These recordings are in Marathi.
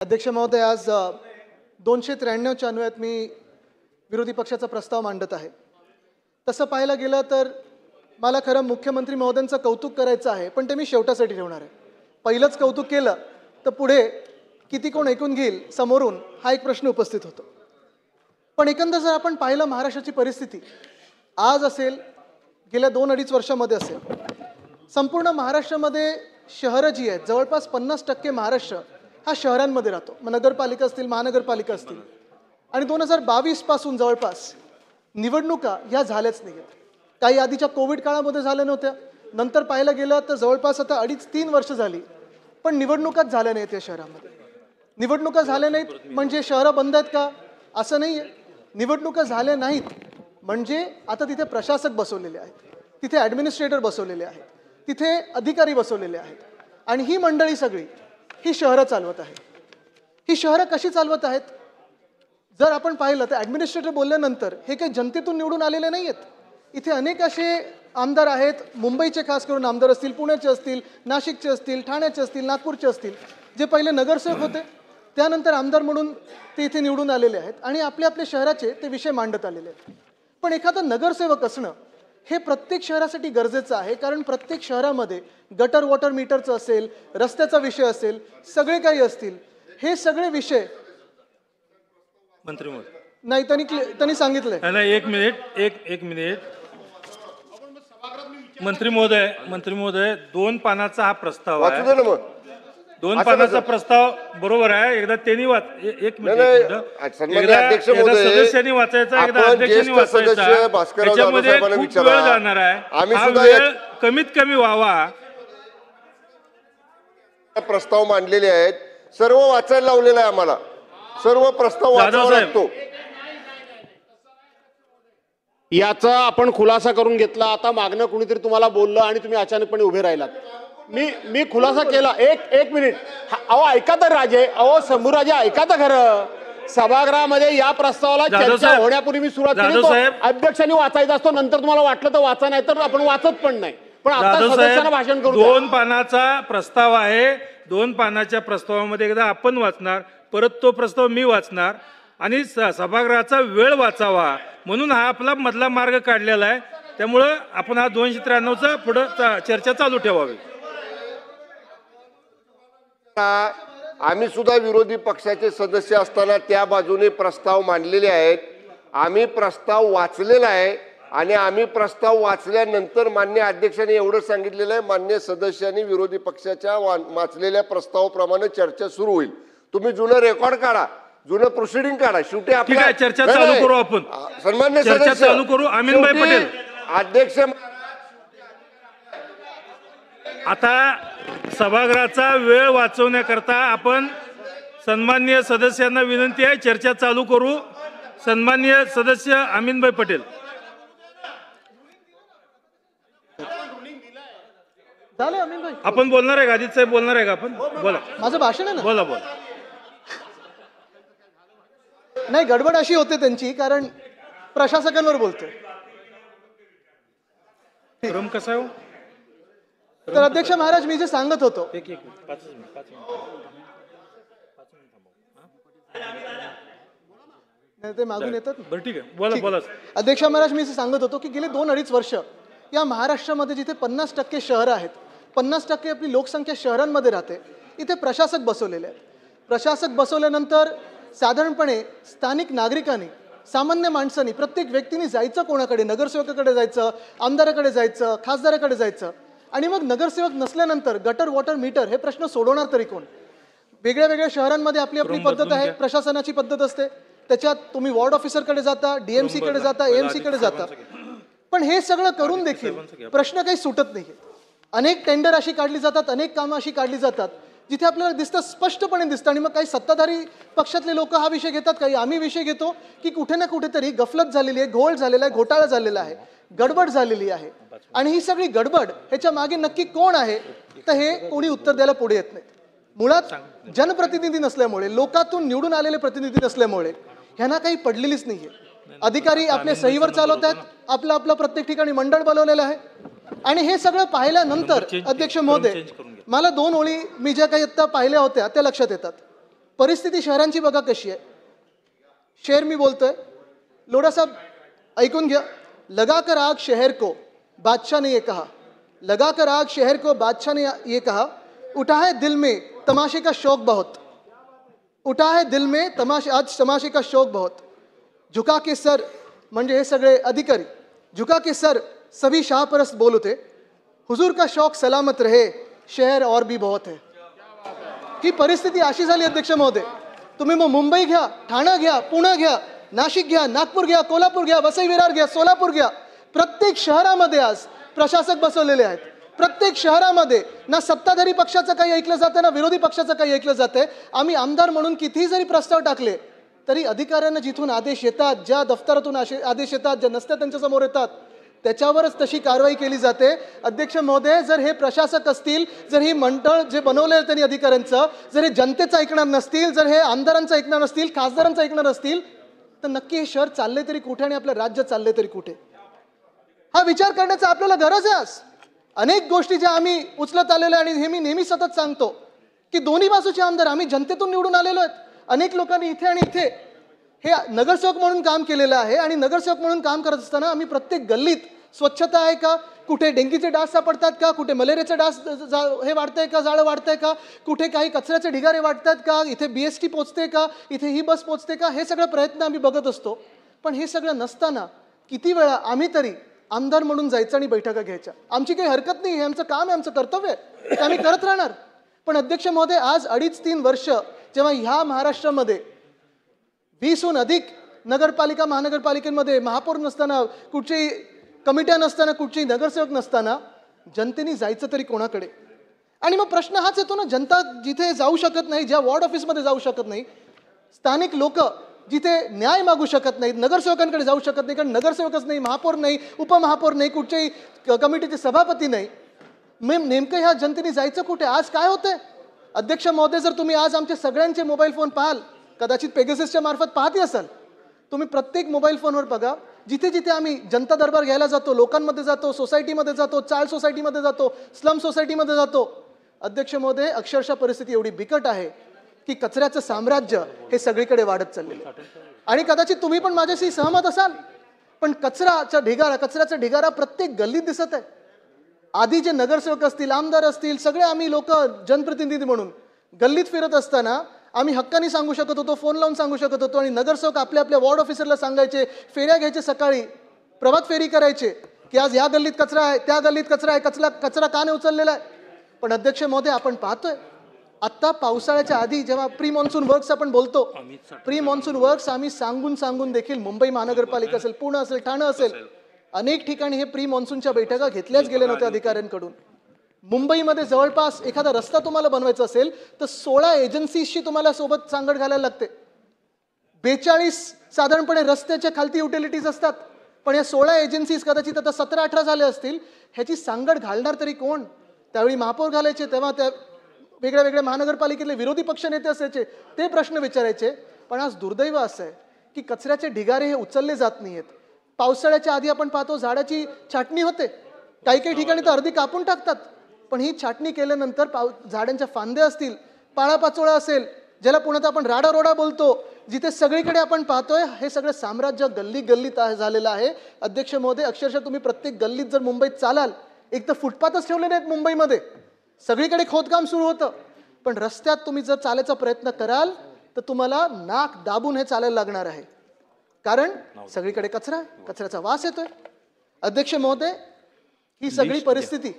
अध्यक्ष महोदय, आज 293च्या अन्वयात मी विरोधी पक्षाचा प्रस्ताव मांडत आहे। तसं पाहायला गेलं तर मला खरं मुख्यमंत्री महोदयांचं कौतुक करायचं आहे, पण ते मी शेवटासाठी ठेवणार आहे। पहिलंच कौतुक केलं तर पुढे किती कोण ऐकून घेईल समोरून हा एक प्रश्न उपस्थित होतो। पण एकंदर जर आपण पाहिलं महाराष्ट्राची परिस्थिती आज असेल, गेल्या 2-2.5 वर्षांमध्ये असेल, संपूर्ण महाराष्ट्रामध्ये शहरं जी आहेत जवळपास 50% महाराष्ट्र हा शहरांमध्ये राहतो। मग नगरपालिका असतील, महानगरपालिका असतील, आणि 2022 पासून जवळपास निवडणुका ह्या झाल्याच नाहीत। काही आधीच्या कोविड काळामध्ये झाल्या नव्हत्या, नंतर पाहायला गेलं तर जवळपास आता 2.5-3 वर्ष झाली, पण निवडणुकाच झाल्या नाहीत या शहरामध्ये। निवडणुका झाल्या नाहीत म्हणजे शहरं बंद आहेत का? असं नाही आहे। निवडणुका झाल्या नाहीत म्हणजे आता तिथे प्रशासक बसवलेले आहेत, तिथे ॲडमिनिस्ट्रेटर बसवलेले आहेत, तिथे अधिकारी बसवलेले आहेत, आणि ही मंडळी सगळी ही शहरं चालवत आहे। ही शहरं कशी चालवत आहेत जर आपण पाहिलं तर ॲडमिनिस्ट्रेटर बोलल्यानंतर हे काही जनतेतून निवडून आलेले नाही आहेत। इथे अनेक असे आमदार आहेत, मुंबईचे खास करून आमदार असतील, पुण्याचे असतील, नाशिकचे असतील, ठाण्याचे असतील, नागपूरचे असतील, जे पहिले नगरसेवक होते त्यानंतर आमदार म्हणून ते इथे निवडून आलेले आहेत आणि आपल्या आपल्या शहराचे ते विषय मांडत आलेले आहेत। पण एखादा नगरसेवक असणं हे प्रत्येक शहरासाठी गरजेचं आहे, कारण प्रत्येक शहरामध्ये गटर वॉटर मीटरचं असेल, रस्त्याचा विषय असेल, सगळे काही असतील, हे सगळे विषय मंत्री महोदय नाही त्यांनी सांगितलंय। नाही, एक मिनिट मंत्री महोदय 2 पानाचा हा प्रस्ताव आहे। 2 पानाचा प्रस्ताव बरोबर आहे। एकदा त्यांनी एक मिनिट सदस्यांनी वाचायचा, एकदा अध्यक्षांनी वाचायचा, त्याच्यामध्ये खूप वेळ जाणार आहे। हा वेळ कमीत कमी व्हावा। प्रस्ताव मांडलेले आहेत, सर्व वाचायला लावलेला आहे आम्हाला, सर्व प्रस्ताव वाचावा लागतो। याचा आपण खुलासा करून घेतला। आता मागणं कुणीतरी तुम्हाला बोललं आणि तुम्ही अचानकपणे उभे राहिलात। मी खुलासा केला। एक मिनिट, अहो ऐका तर राजे, अहो शंभूराजे ऐका तर खरं। सभागृहामध्ये या प्रस्तावाला चर्चा होण्यापूर्वी मी सुरुवात केली, अध्यक्षांनी वाचायचा असतो, नंतर तुम्हाला वाटलं तर वाचा, नाही तर आपण वाचत पण नाही। पण आता सदस्यांना भाषण करू द्या। 2 पानाचा प्रस्ताव आहे। 2 पानाच्या प्रस्तावामध्ये एकदा आपण वाचणार, परत तो प्रस्ताव मी वाचणार, आणि सभागृहाचा वेळ वाचावा म्हणून हा आपला मधला मार्ग काढलेला आहे। त्यामुळं आपण हा 293चा पुढं चर्चा चालू ठेवावी। आम्ही सुद्धा विरोधी पक्षाचे सदस्य असताना त्या बाजूने प्रस्ताव मांडलेले आहेत। आम्ही प्रस्ताव वाचलेला आहे आणि आम्ही प्रस्ताव वाचल्यानंतर मान्य अध्यक्षांनी एवढं सांगितलेलं आहे, मान्य सदस्यांनी विरोधी पक्षाच्या वाचलेल्या प्रस्तावाप्रमाणे चर्चा सुरू होईल। तुम्ही जुनं रेकॉर्ड काढा, जुनं प्रोसिडिंग काढा, शेवटी आपल्या चर्चा चालू करू, आपण सन्मान्य चर्चा चालू करू। अमीनभाई पटेल अध्यक्ष, आता सभागृहाचा वेळ वाचवण्याकरता आपण सन्माननीय सदस्यांना विनंती आहे, चर्चा चालू करू। सन्माननीय सदस्य अमीनभाई पटेल, झालं अमीनभाई, आपण बोलणार आहे का? अजित साहेब बोलणार आहे का? आपण बोला, माझं भाषण आहे ना, बोला। नाही, गडबड अशी होते त्यांची, कारण प्रशासकांवर बोलतोय। क्रम कसा आहे? तर अध्यक्ष महाराज, मी जे सांगत होतो, ते मागून येतात। बरं, ठीक आहे, बोला। अध्यक्ष महाराज, मी जे सांगत होतो की गेले 2-2.5 वर्ष या महाराष्ट्रामध्ये जिथे 50% शहरं आहेत, 50% आपली लोकसंख्या शहरांमध्ये राहते, इथे प्रशासक बसवलेले आहेत। प्रशासक बसवल्यानंतर साधारणपणे स्थानिक नागरिकांनी, सामान्य माणसांनी, प्रत्येक व्यक्तीने जायचं कोणाकडे? नगरसेवकाकडे जायचं, आमदाराकडे जायचं, खासदाराकडे जायचं, आणि मग नगरसेवक नसल्यानंतर गटर वॉटर मीटर हे प्रश्न सोडवणार तरी कोण? वेगळ्या वेगळ्या शहरांमध्ये आपली आपली पद्धत आहे, प्रशासनाची पद्धत असते, त्याच्यात तुम्ही वॉर्ड ऑफिसरकडे जाता, DMC कडे जाता, AMC कडे जाता, पण हे सगळं करून देखील प्रश्न काही सुटत नाही। अनेक टेंडर अशी काढली जातात, अनेक कामं अशी काढली जातात जिथे आपल्याला दिसतं, स्पष्टपणे दिसतं, आणि मग काही सत्ताधारी पक्षातले लोक हा विषय घेतात, काही आम्ही विषय घेतो की कुठे ना कुठेतरी गफलत झालेली आहे, घोळ झालेला आहे, घोटाळा झालेला आहे, गडबड झालेली आहे, आणि ही सगळी गडबड ह्याच्या मागे नक्की कोण आहे तर हे कोणी उत्तर द्यायला पुढे येत नाहीत। मुळात जनप्रतिनिधी नसल्यामुळे, लोकातून निवडून आलेले प्रतिनिधी नसल्यामुळे ह्यांना काही पडलेलीच नाहीये। अधिकारी आपल्या सहीवर चालवत आहेत, आपलं प्रत्येक ठिकाणी मंडळ बनवलेलं आहे, आणि हे सगळं पाहिल्यानंतर अध्यक्ष महोदय, मला 2 ओळी मी ज्या काही आता पाहिल्या होत्या त्या लक्षात येतात। परिस्थिती शहरांची बघा कशी आहे. शेर मी बोलतोय, लोढा साहब ऐकून घ्या. लगाकर आग शहर को बादशाह ने ये कहा, लगाकर आग शहर को बादशाह ने ये कहा, उठा है दिल में तमाशे का शौक बहुत, उठा है दिल में आज तमाशे का शौक बहुत, झुका के सर म्हणजे हे सगळे अधिकारी, झुका के सर सभी शाहपरस्त बोल उठे, हुजूर का शौक सलामत रहे, शहर और भी बहुत है. ही परिस्थिती अशी झाली अध्यक्ष महोदय. तुम्ही मग मुंबई घ्या, ठाणे घ्या, पुणे घ्या, नाशिक घ्या, नागपूर घ्या, कोल्हापूर घ्या, वसई विरार घ्या, सोलापूर घ्या, प्रत्येक शहरामध्ये आज प्रशासक बसवलेले आहेत. प्रत्येक शहरामध्ये ना सत्ताधारी पक्षाचं काही ऐकलं जातं ना विरोधी पक्षाचं काही ऐकलं जातंय. आम्ही आमदार म्हणून कितीही जरी प्रस्ताव टाकले तरी अधिकाऱ्यांना जिथून आदेश येतात, ज्या दफ्तरातून आदेश येतात, ज्या नसत्या त्यांच्या समोर येतात, त्याच्यावरच तशी कारवाई केली जाते. अध्यक्ष महोदय, जर हे प्रशासक असतील, जर ही मंडळ जे बनवले त्यांनी अधिकाऱ्यांचं, जर हे जनतेचं ऐकणार नसतील, जर हे आमदारांचं ऐकणार नसतील, खासदारांचं ऐकणार नसतील, तर नक्की हे शहर चालले तरी कुठे आणि आपलं राज्य चालले तरी कुठे. हा विचार करण्याचा आपल्याला गरज आहे. आज अनेक गोष्टी ज्या आम्ही उचलत आलेलो आणि हे मी नेहमी सतत सांगतो की दोन्ही बाजूचे आमदार आम्ही जनतेतून निवडून आलेलो आहेत. अनेक लोकांनी इथे आणि इथे हे नगरसेवक म्हणून काम केलेलं आहे आणि नगरसेवक म्हणून काम करत असताना आम्ही प्रत्येक गल्लीत स्वच्छता आहे का, कुठे डेंगीचे डास सापडतात का, कुठे मलेरियाचे डास हे वाढतंय का, जाळं वाढतंय का, कुठे काही कचऱ्याचे ढिगारे वाढतात का, इथे BST पोचते का, इथे ही बस पोचते का, हे सगळे प्रयत्न आम्ही बघत असतो. पण हे सगळं नसताना किती वेळा आम्ही तरी आमदार म्हणून जायचं आणि बैठका घ्यायच्या. आमची काही हरकत नाही, हे आमचं काम आहे, आमचं कर्तव्य आहे, ते आम्ही करत राहणार. पण अध्यक्ष महोदय, आज 2.5-3 वर्ष जेव्हा ह्या महाराष्ट्रामध्ये 20हून अधिक नगरपालिका महानगरपालिकेमध्ये महापौर नसताना, कुठची कमिट्या नसताना, कुठची नगरसेवक नसताना, जनतेने जायचं तरी कोणाकडे. आणि मग प्रश्न हाच येतो ना, जनता जिथे जाऊ शकत नाही, ज्या वॉर्ड ऑफिसमध्ये जाऊ शकत नाही, स्थानिक लोक जिथे न्याय मागू शकत नाहीत, नगरसेवकांकडे जाऊ शकत नाही, कारण नगरसेवकच नाही, महापौर नाही, उपमहापौर नाही, कुठच्याही कमिटीचे सभापती नाही, नेमकं ह्या जनतेने जायचं कुठे. आज काय होतंय अध्यक्ष महोदय, जर तुम्ही आज आमचे सगळ्यांचे मोबाईल फोन पाहाल, कदाचित पेगाससच्या मार्फत पाहती असाल तुम्ही, प्रत्येक मोबाईल फोनवर बघा, जिथे जिथे आम्ही जनता दरबार घ्यायला जातो, लोकांमध्ये जातो, सोसायटीमध्ये जातो, चाळ सोसायटीमध्ये जातो, स्लम सोसायटीमध्ये जातो, अध्यक्ष महोदय, अक्षरशः परिस्थिती एवढी बिकट आहे की कचऱ्याचं साम्राज्य हे सगळीकडे वाढत चाललेलं आहे. आणि कदाचित तुम्ही पण माझ्याशी सहमत असाल, पण कचऱ्याचा ढिगारा प्रत्येक गल्लीत दिसत आहे. आधी जे नगरसेवक असतील, आमदार असतील, सगळे आम्ही लोक जनप्रतिनिधी म्हणून गल्लीत फिरत असताना आम्ही हक्कानी सांगू शकत होतो, फोन लावून सांगू शकत होतो, आणि नगरसेवक आपल्या आपल्या वॉर्ड ऑफिसरला सांगायचे, फेऱ्या घ्यायचे, सकाळी प्रभात फेरी करायचे की आज या गल्लीत कचरा आहे, त्या गल्लीत कचरा आहे, कचरा का नाही उचललेला आहे. पण अध्यक्ष महोदय, आपण पाहतोय आत्ता पावसाळ्याच्या आधी जेव्हा प्री मॉन्सून वर्क्स आपण बोलतो, प्री मॉन्सून वर्क्स आम्ही सांगून देखील मुंबई महानगरपालिका असेल, पुणे असेल, ठाणे असेल, अनेक ठिकाणी हे प्री मॉन्सूनच्या बैठका घेतल्याच गेल्या नव्हत्या अधिकाऱ्यांकडून. मुंबईमध्ये जवळपास एखादा रस्ता तुम्हाला बनवायचा असेल तर 16 एजन्सीजशी तुम्हाला सोबत सांगड घालायला लागते. 42 साधारणपणे रस्त्याच्या खालती युटिलिटीज असतात, पण या 16 एजन्सीज कदाचित आता 17-18 झाले असतील. ह्याची सांगड घालणार तरी कोण. त्यावेळी महापौर घालायचे, तेव्हा त्या वेगळ्या वेगळ्या महानगरपालिकेतले विरोधी पक्ष नेते असायचे, ते प्रश्न विचारायचे. पण आज दुर्दैव असं आहे की कचऱ्याचे ढिगारे हे उचलले जात नाहीयेत. पावसाळ्याच्या आधी आपण पाहतो झाडाची छाटणी होते, काही काही ठिकाणी तर अर्धी कापून टाकतात, पण ही छाटणी केल्यानंतर झाडांच्या फांद्या असतील, पाळापाचोळा असेल, ज्याला पुण्यात आपण राडारोडा बोलतो, जिथे सगळीकडे आपण पाहतोय हे सगळं साम्राज्य गल्ली गल्लीत झालेलं आहे. अध्यक्ष महोदय, अक्षरशः तुम्ही प्रत्येक गल्लीत जर मुंबईत चालाल, एक तर फुटपाथच ठेवले नाहीत मुंबईमध्ये, सगळीकडे खोदकाम सुरू होतं, पण रस्त्यात तुम्ही जर चालायचा प्रयत्न कराल तर तुम्हाला नाक दाबून हे चालायला लागणार आहे, कारण सगळीकडे कचरा आहे, कचऱ्याचा वास येतोय. अध्यक्ष महोदय, ही सगळी परिस्थिती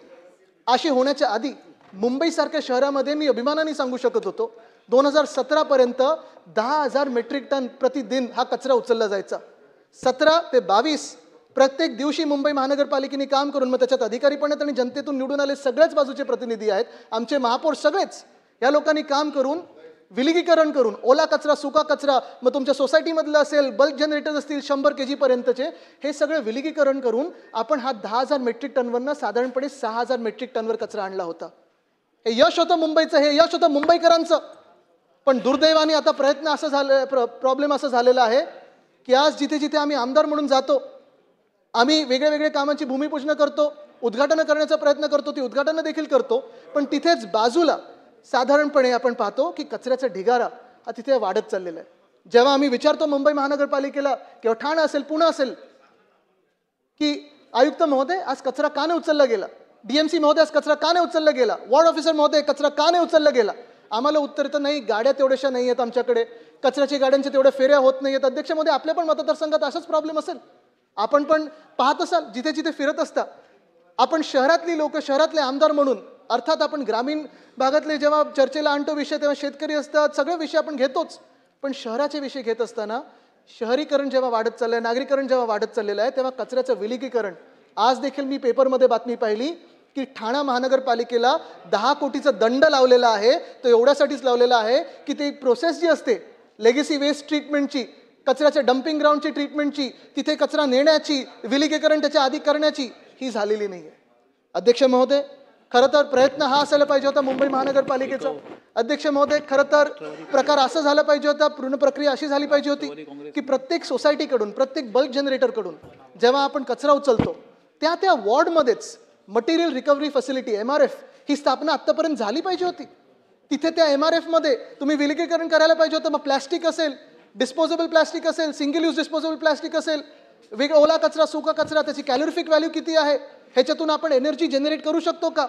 अशी होण्याच्या आधी मुंबईसारख्या शहरामध्ये मी अभिमानाने सांगू शकत होतो 2017 पर्यंत 10,000 मेट्रिक टन प्रतिदिन हा कचरा उचलला जायचा. 17 ते 22 प्रत्येक दिवशी मुंबई महानगरपालिकेने काम करून, मग त्याच्यात अधिकारी पण आहेत आणि जनतेतून निवडून आले सगळ्याच बाजूचे प्रतिनिधी आहेत, आमचे महापौर सगळेच, या लोकांनी काम करून विलगीकरण करून ओला कचरा, सुका कचरा, मग तुमच्या सोसायटीमधलं असेल, बल्क जनरेटर्स असतील 100 kg पर्यंतचे, हे सगळं विलगीकरण करून आपण हा 10,000 मेट्रिक टनवरनं साधारणपणे 6,000 मेट्रिक टनवर कचरा आणला होता. हे यश होतं मुंबईचं, हे यश होतं मुंबईकरांचं. पण दुर्दैवाने आता प्रयत्न असं झालं, प्रॉब्लेम असं झालेला आहे की आज जिथे जिथे आम्ही आमदार म्हणून जातो, आम्ही वेगळ्या वेगळ्या कामांची भूमिपूजन करतो, उद्घाटन करण्याचा प्रयत्न करतो, ती उद्घाटन देखील करतो, पण तिथेच बाजूला साधारणपणे आपण पाहतो की कचऱ्याचा ढिगारा हा तिथे वाढत चाललेला आहे. जेव्हा आम्ही विचारतो मुंबई महानगरपालिकेला किंवा ठाणे असेल, पुणे असेल, की आयुक्त महोदय आज कचरा का नाही उचलला गेला, डीएमसी महोदय आज कचरा का नाही उचलला गेला, वॉर्ड ऑफिसर महोदय कचरा का नाही उचलला गेला, आम्हाला उत्तर तर नाही, गाड्या तेवढ्याशा नाही आहेत आमच्याकडे, कचऱ्याच्या गाड्यांच्या तेवढ्या फेऱ्या होत नाही आहेत. अध्यक्ष महोदय, आपल्या पण मतदारसंघात असाच प्रॉब्लेम असेल, आपण पण पाहत असाल जिथे जिथे फिरत असता. आपण शहरातली लोक, शहरातले आमदार म्हणून, अर्थात आपण ग्रामीण भागातले जेव्हा चर्चेला आणतो विषय तेव्हा शेतकरी असतात, सगळे विषय आपण घेतोच, पण शहराचे विषय घेत असताना शहरीकरण जेव्हा वाढत चाललंय, नागरीकरण जेव्हा वाढत चाललेलं आहे, तेव्हा कचऱ्याचं विलगीकरण. आज देखील मी पेपरमध्ये बातमी पाहिली की ठाणा महानगरपालिकेला 10 कोटीचा दंड लावलेला आहे. तो एवढ्यासाठीच लावलेला आहे की ते प्रोसेस जी असते लेगेसी वेस्ट ट्रीटमेंटची, कचऱ्याच्या डम्पिंग ग्राउंडची ट्रीटमेंटची, तिथे कचरा नेण्याची, विलगीकरण त्याच्या आधी करण्याची, ही झालेली नाही आहे. अध्यक्ष महोदय, खरं तर प्रयत्न हा असायला पाहिजे होता मुंबई महानगरपालिकेचा. अध्यक्ष महोदय, खरं तर प्रकार असा झाला पाहिजे होता, पूर्ण प्रक्रिया अशी झाली पाहिजे होती की प्रत्येक सोसायटीकडून, प्रत्येक बल्क जनरेटरकडून जेव्हा आपण कचरा उचलतो त्या वॉर्डमध्येच मटेरियल रिकव्हरी फॅसिलिटी MRF ही स्थापना आत्तापर्यंत झाली पाहिजे होती. तिथे त्या MRF मध्ये तुम्ही विलगीकरण करायला पाहिजे होतं. मग प्लॅस्टिक असेल, डिस्पोजेबल प्लॅस्टिक असेल, सिंगल यूज डिस्पोजेबल प्लॅस्टिक असेल, ओला कचरा, सुका कचरा, त्याची कॅलोरिफिक व्हॅल्यू किती आहे, ह्याच्यातून आपण एनर्जी जनरेट करू शकतो का.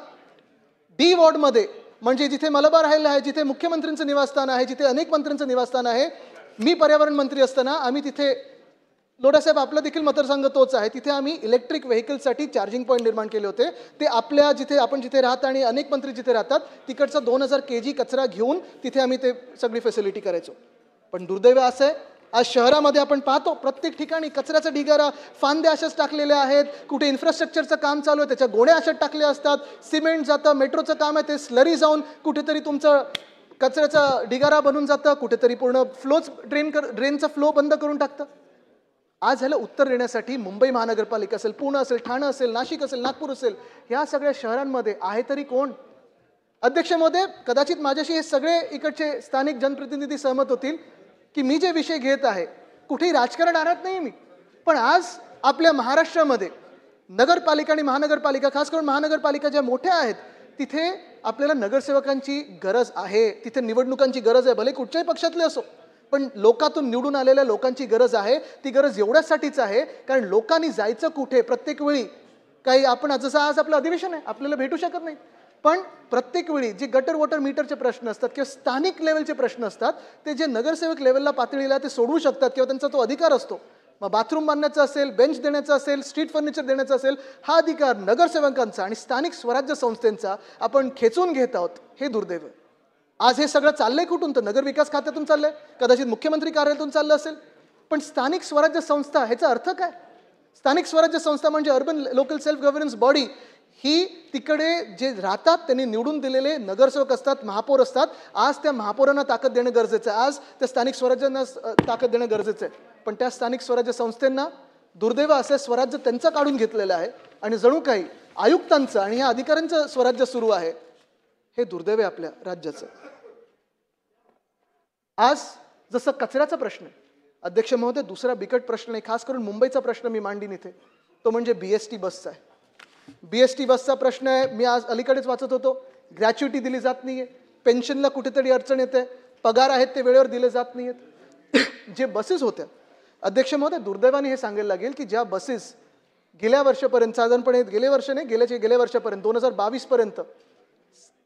D वॉर्डमध्ये, म्हणजे जिथे मलबार राहिला आहे, जिथे मुख्यमंत्र्यांचं निवासस्थान आहे, जिथे अनेक मंत्र्यांचं निवासस्थान आहे, मी पर्यावरण मंत्री असताना आम्ही तिथे, लोढासाहेब आपला देखील मतदारसंघ तोच आहे, तिथे आम्ही इलेक्ट्रिक व्हेकलसाठी चार्जिंग पॉईंट निर्माण केले होते. ते आपल्या जिथे आपण जिथे राहत आणि अनेक मंत्री जिथे राहतात तिकडचा 2000 kg कचरा घेऊन तिथे आम्ही ते सगळी फॅसिलिटी करायचो. पण दुर्दैव असं आहे, आज शहरामध्ये आपण पाहतो प्रत्येक ठिकाणी कचऱ्याचा ढिगारा, फांद्या अशाच टाकलेल्या आहेत, कुठे इन्फ्रास्ट्रक्चरचं काम चालू आहे त्याच्या गोण्या अशाच टाकल्या असतात, सिमेंट जातं, मेट्रोचं काम आहे ते स्लरी जाऊन कुठेतरी तुमचं कचऱ्याचा ढिगारा बनून जातं, कुठेतरी पूर्ण ड्रेनचा फ्लो बंद करून टाकतं. आज ह्याला उत्तर देण्यासाठी मुंबई महानगरपालिका असेल, पुणे असेल, ठाणे असेल, नाशिक असेल, नागपूर असेल, ह्या सगळ्या शहरांमध्ये आहे तरी कोण. अध्यक्ष महोदय, कदाचित माझ्याशी हे सगळे इकडचे स्थानिक जनप्रतिनिधी सहमत होतील की मी जे विषय घेत आहे कुठेही राजकारण आणत नाही मी, पण आज आपल्या महाराष्ट्रामध्ये नगरपालिका आणि महानगरपालिका, खास करून महानगरपालिका ज्या मोठ्या आहेत तिथे आपल्याला नगरसेवकांची गरज आहे, तिथे निवडणुकांची गरज आहे, भले कुठच्याही पक्षातले असो, पण लोकातून निवडून आलेल्या लोकांची गरज आहे. ती गरज एवढ्यासाठीच आहे कारण लोकांनी जायचं कुठे, प्रत्येक वेळी काही आपण जसं आज आपलं अधिवेशन आहे आपल्याला भेटू शकत नाही, पण प्रत्येक वेळी जे गटर वॉटर मीटरचे प्रश्न असतात किंवा स्थानिक लेवलचे प्रश्न असतात ते जे नगरसेवक लेवलला पातळीला ते सोडवू शकतात किंवा त्यांचा तो अधिकार असतो. मग बाथरूम बांधण्याचा असेल, बेंच देण्याचा असेल, स्ट्रीट फर्निचर देण्याचा असेल, हा अधिकार नगरसेवकांचा आणि स्थानिक स्वराज्य संस्थांचा आपण खेचून घेत आहोत. हे दुर्दैव आहे. आज हे सगळं चाललंय कुठून, तर नगर विकास खात्यातून चाललंय, कदाचित मुख्यमंत्री कार्यालयातून चाललं असेल, पण स्थानिक स्वराज्य संस्था ह्याचा अर्थ काय. स्थानिक स्वराज्य संस्था म्हणजे urban local self governance body, ही तिकडे जे राहतात त्यांनी निवडून दिलेले नगरसेवक असतात, महापौर असतात. आज त्या महापौरांना ताकद देणं गरजेचं आहे, आज त्या स्थानिक स्वराज्यांना ताकद देणं गरजेचं आहे. पण त्या स्थानिक स्वराज्य संस्थांना दुर्दैव असे स्वराज्य त्यांचं काढून घेतलेलं आहे आणि जणू काही आयुक्तांचं आणि ह्या अधिकाऱ्यांचं स्वराज्य सुरू आहे. हे दुर्दैव आहे आपल्या राज्याचं. आज जसं कचऱ्याचा प्रश्न आहे अध्यक्ष महोदय, दुसरा बिकट प्रश्न आहे, खास करून मुंबईचा प्रश्न मी मांडीन इथे, तो म्हणजे BST बसचा आहे. BST बसचा प्रश्न आहे. मी आज अलीकडेच वाचत होतो, ग्रॅच्युटी दिली जात नाहीये, पेन्शनला कुठेतरी अडचण येते, पगार आहेत ते वेळेवर दिले जात नाहीयेत. जे बसेस होत्या अध्यक्ष महोदय, दुर्दैवाने हे सांगायला लागेल की ज्या बसेस गेल्या वर्षापर्यंत, साधारणपणे गेल्या वर्षापर्यंत 2022 पर्यंत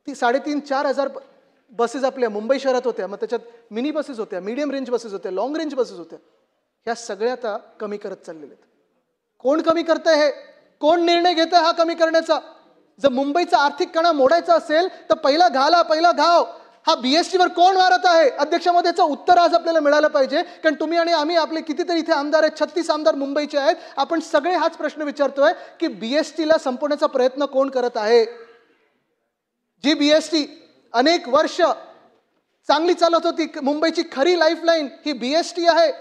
3,500-4 हजार बसेस आपल्या मुंबई शहरात होत्या. मग त्याच्यात मिनी बसेस होत्या, मीडियम रेंज बसेस होत्या, लॉंग रेंज बसेस होत्या. ह्या सगळ्या आता कमी करत चाललेल्या आहेत. कोण कमी करतंय हे, कोण निर्णय घेत आहे हा कमी करण्याचा. जर मुंबईचा आर्थिक कणा मोडायचा असेल तर पहिला घाव हा BST वर कोण मारत आहे. अध्यक्षामध्ये याचं उत्तर आज आपल्याला मिळालं पाहिजे, कारण तुम्ही आणि आम्ही, आपले कितीतरी इथे आमदार आहेत, 36 आमदार मुंबईचे आहेत, आपण सगळे हाच प्रश्न विचारतोय की BST ला संपवण्याचा प्रयत्न कोण करत आहे. जी BST अनेक वर्ष चांगली चालत होती, मुंबईची खरी लाईफलाईन ही BST आहे.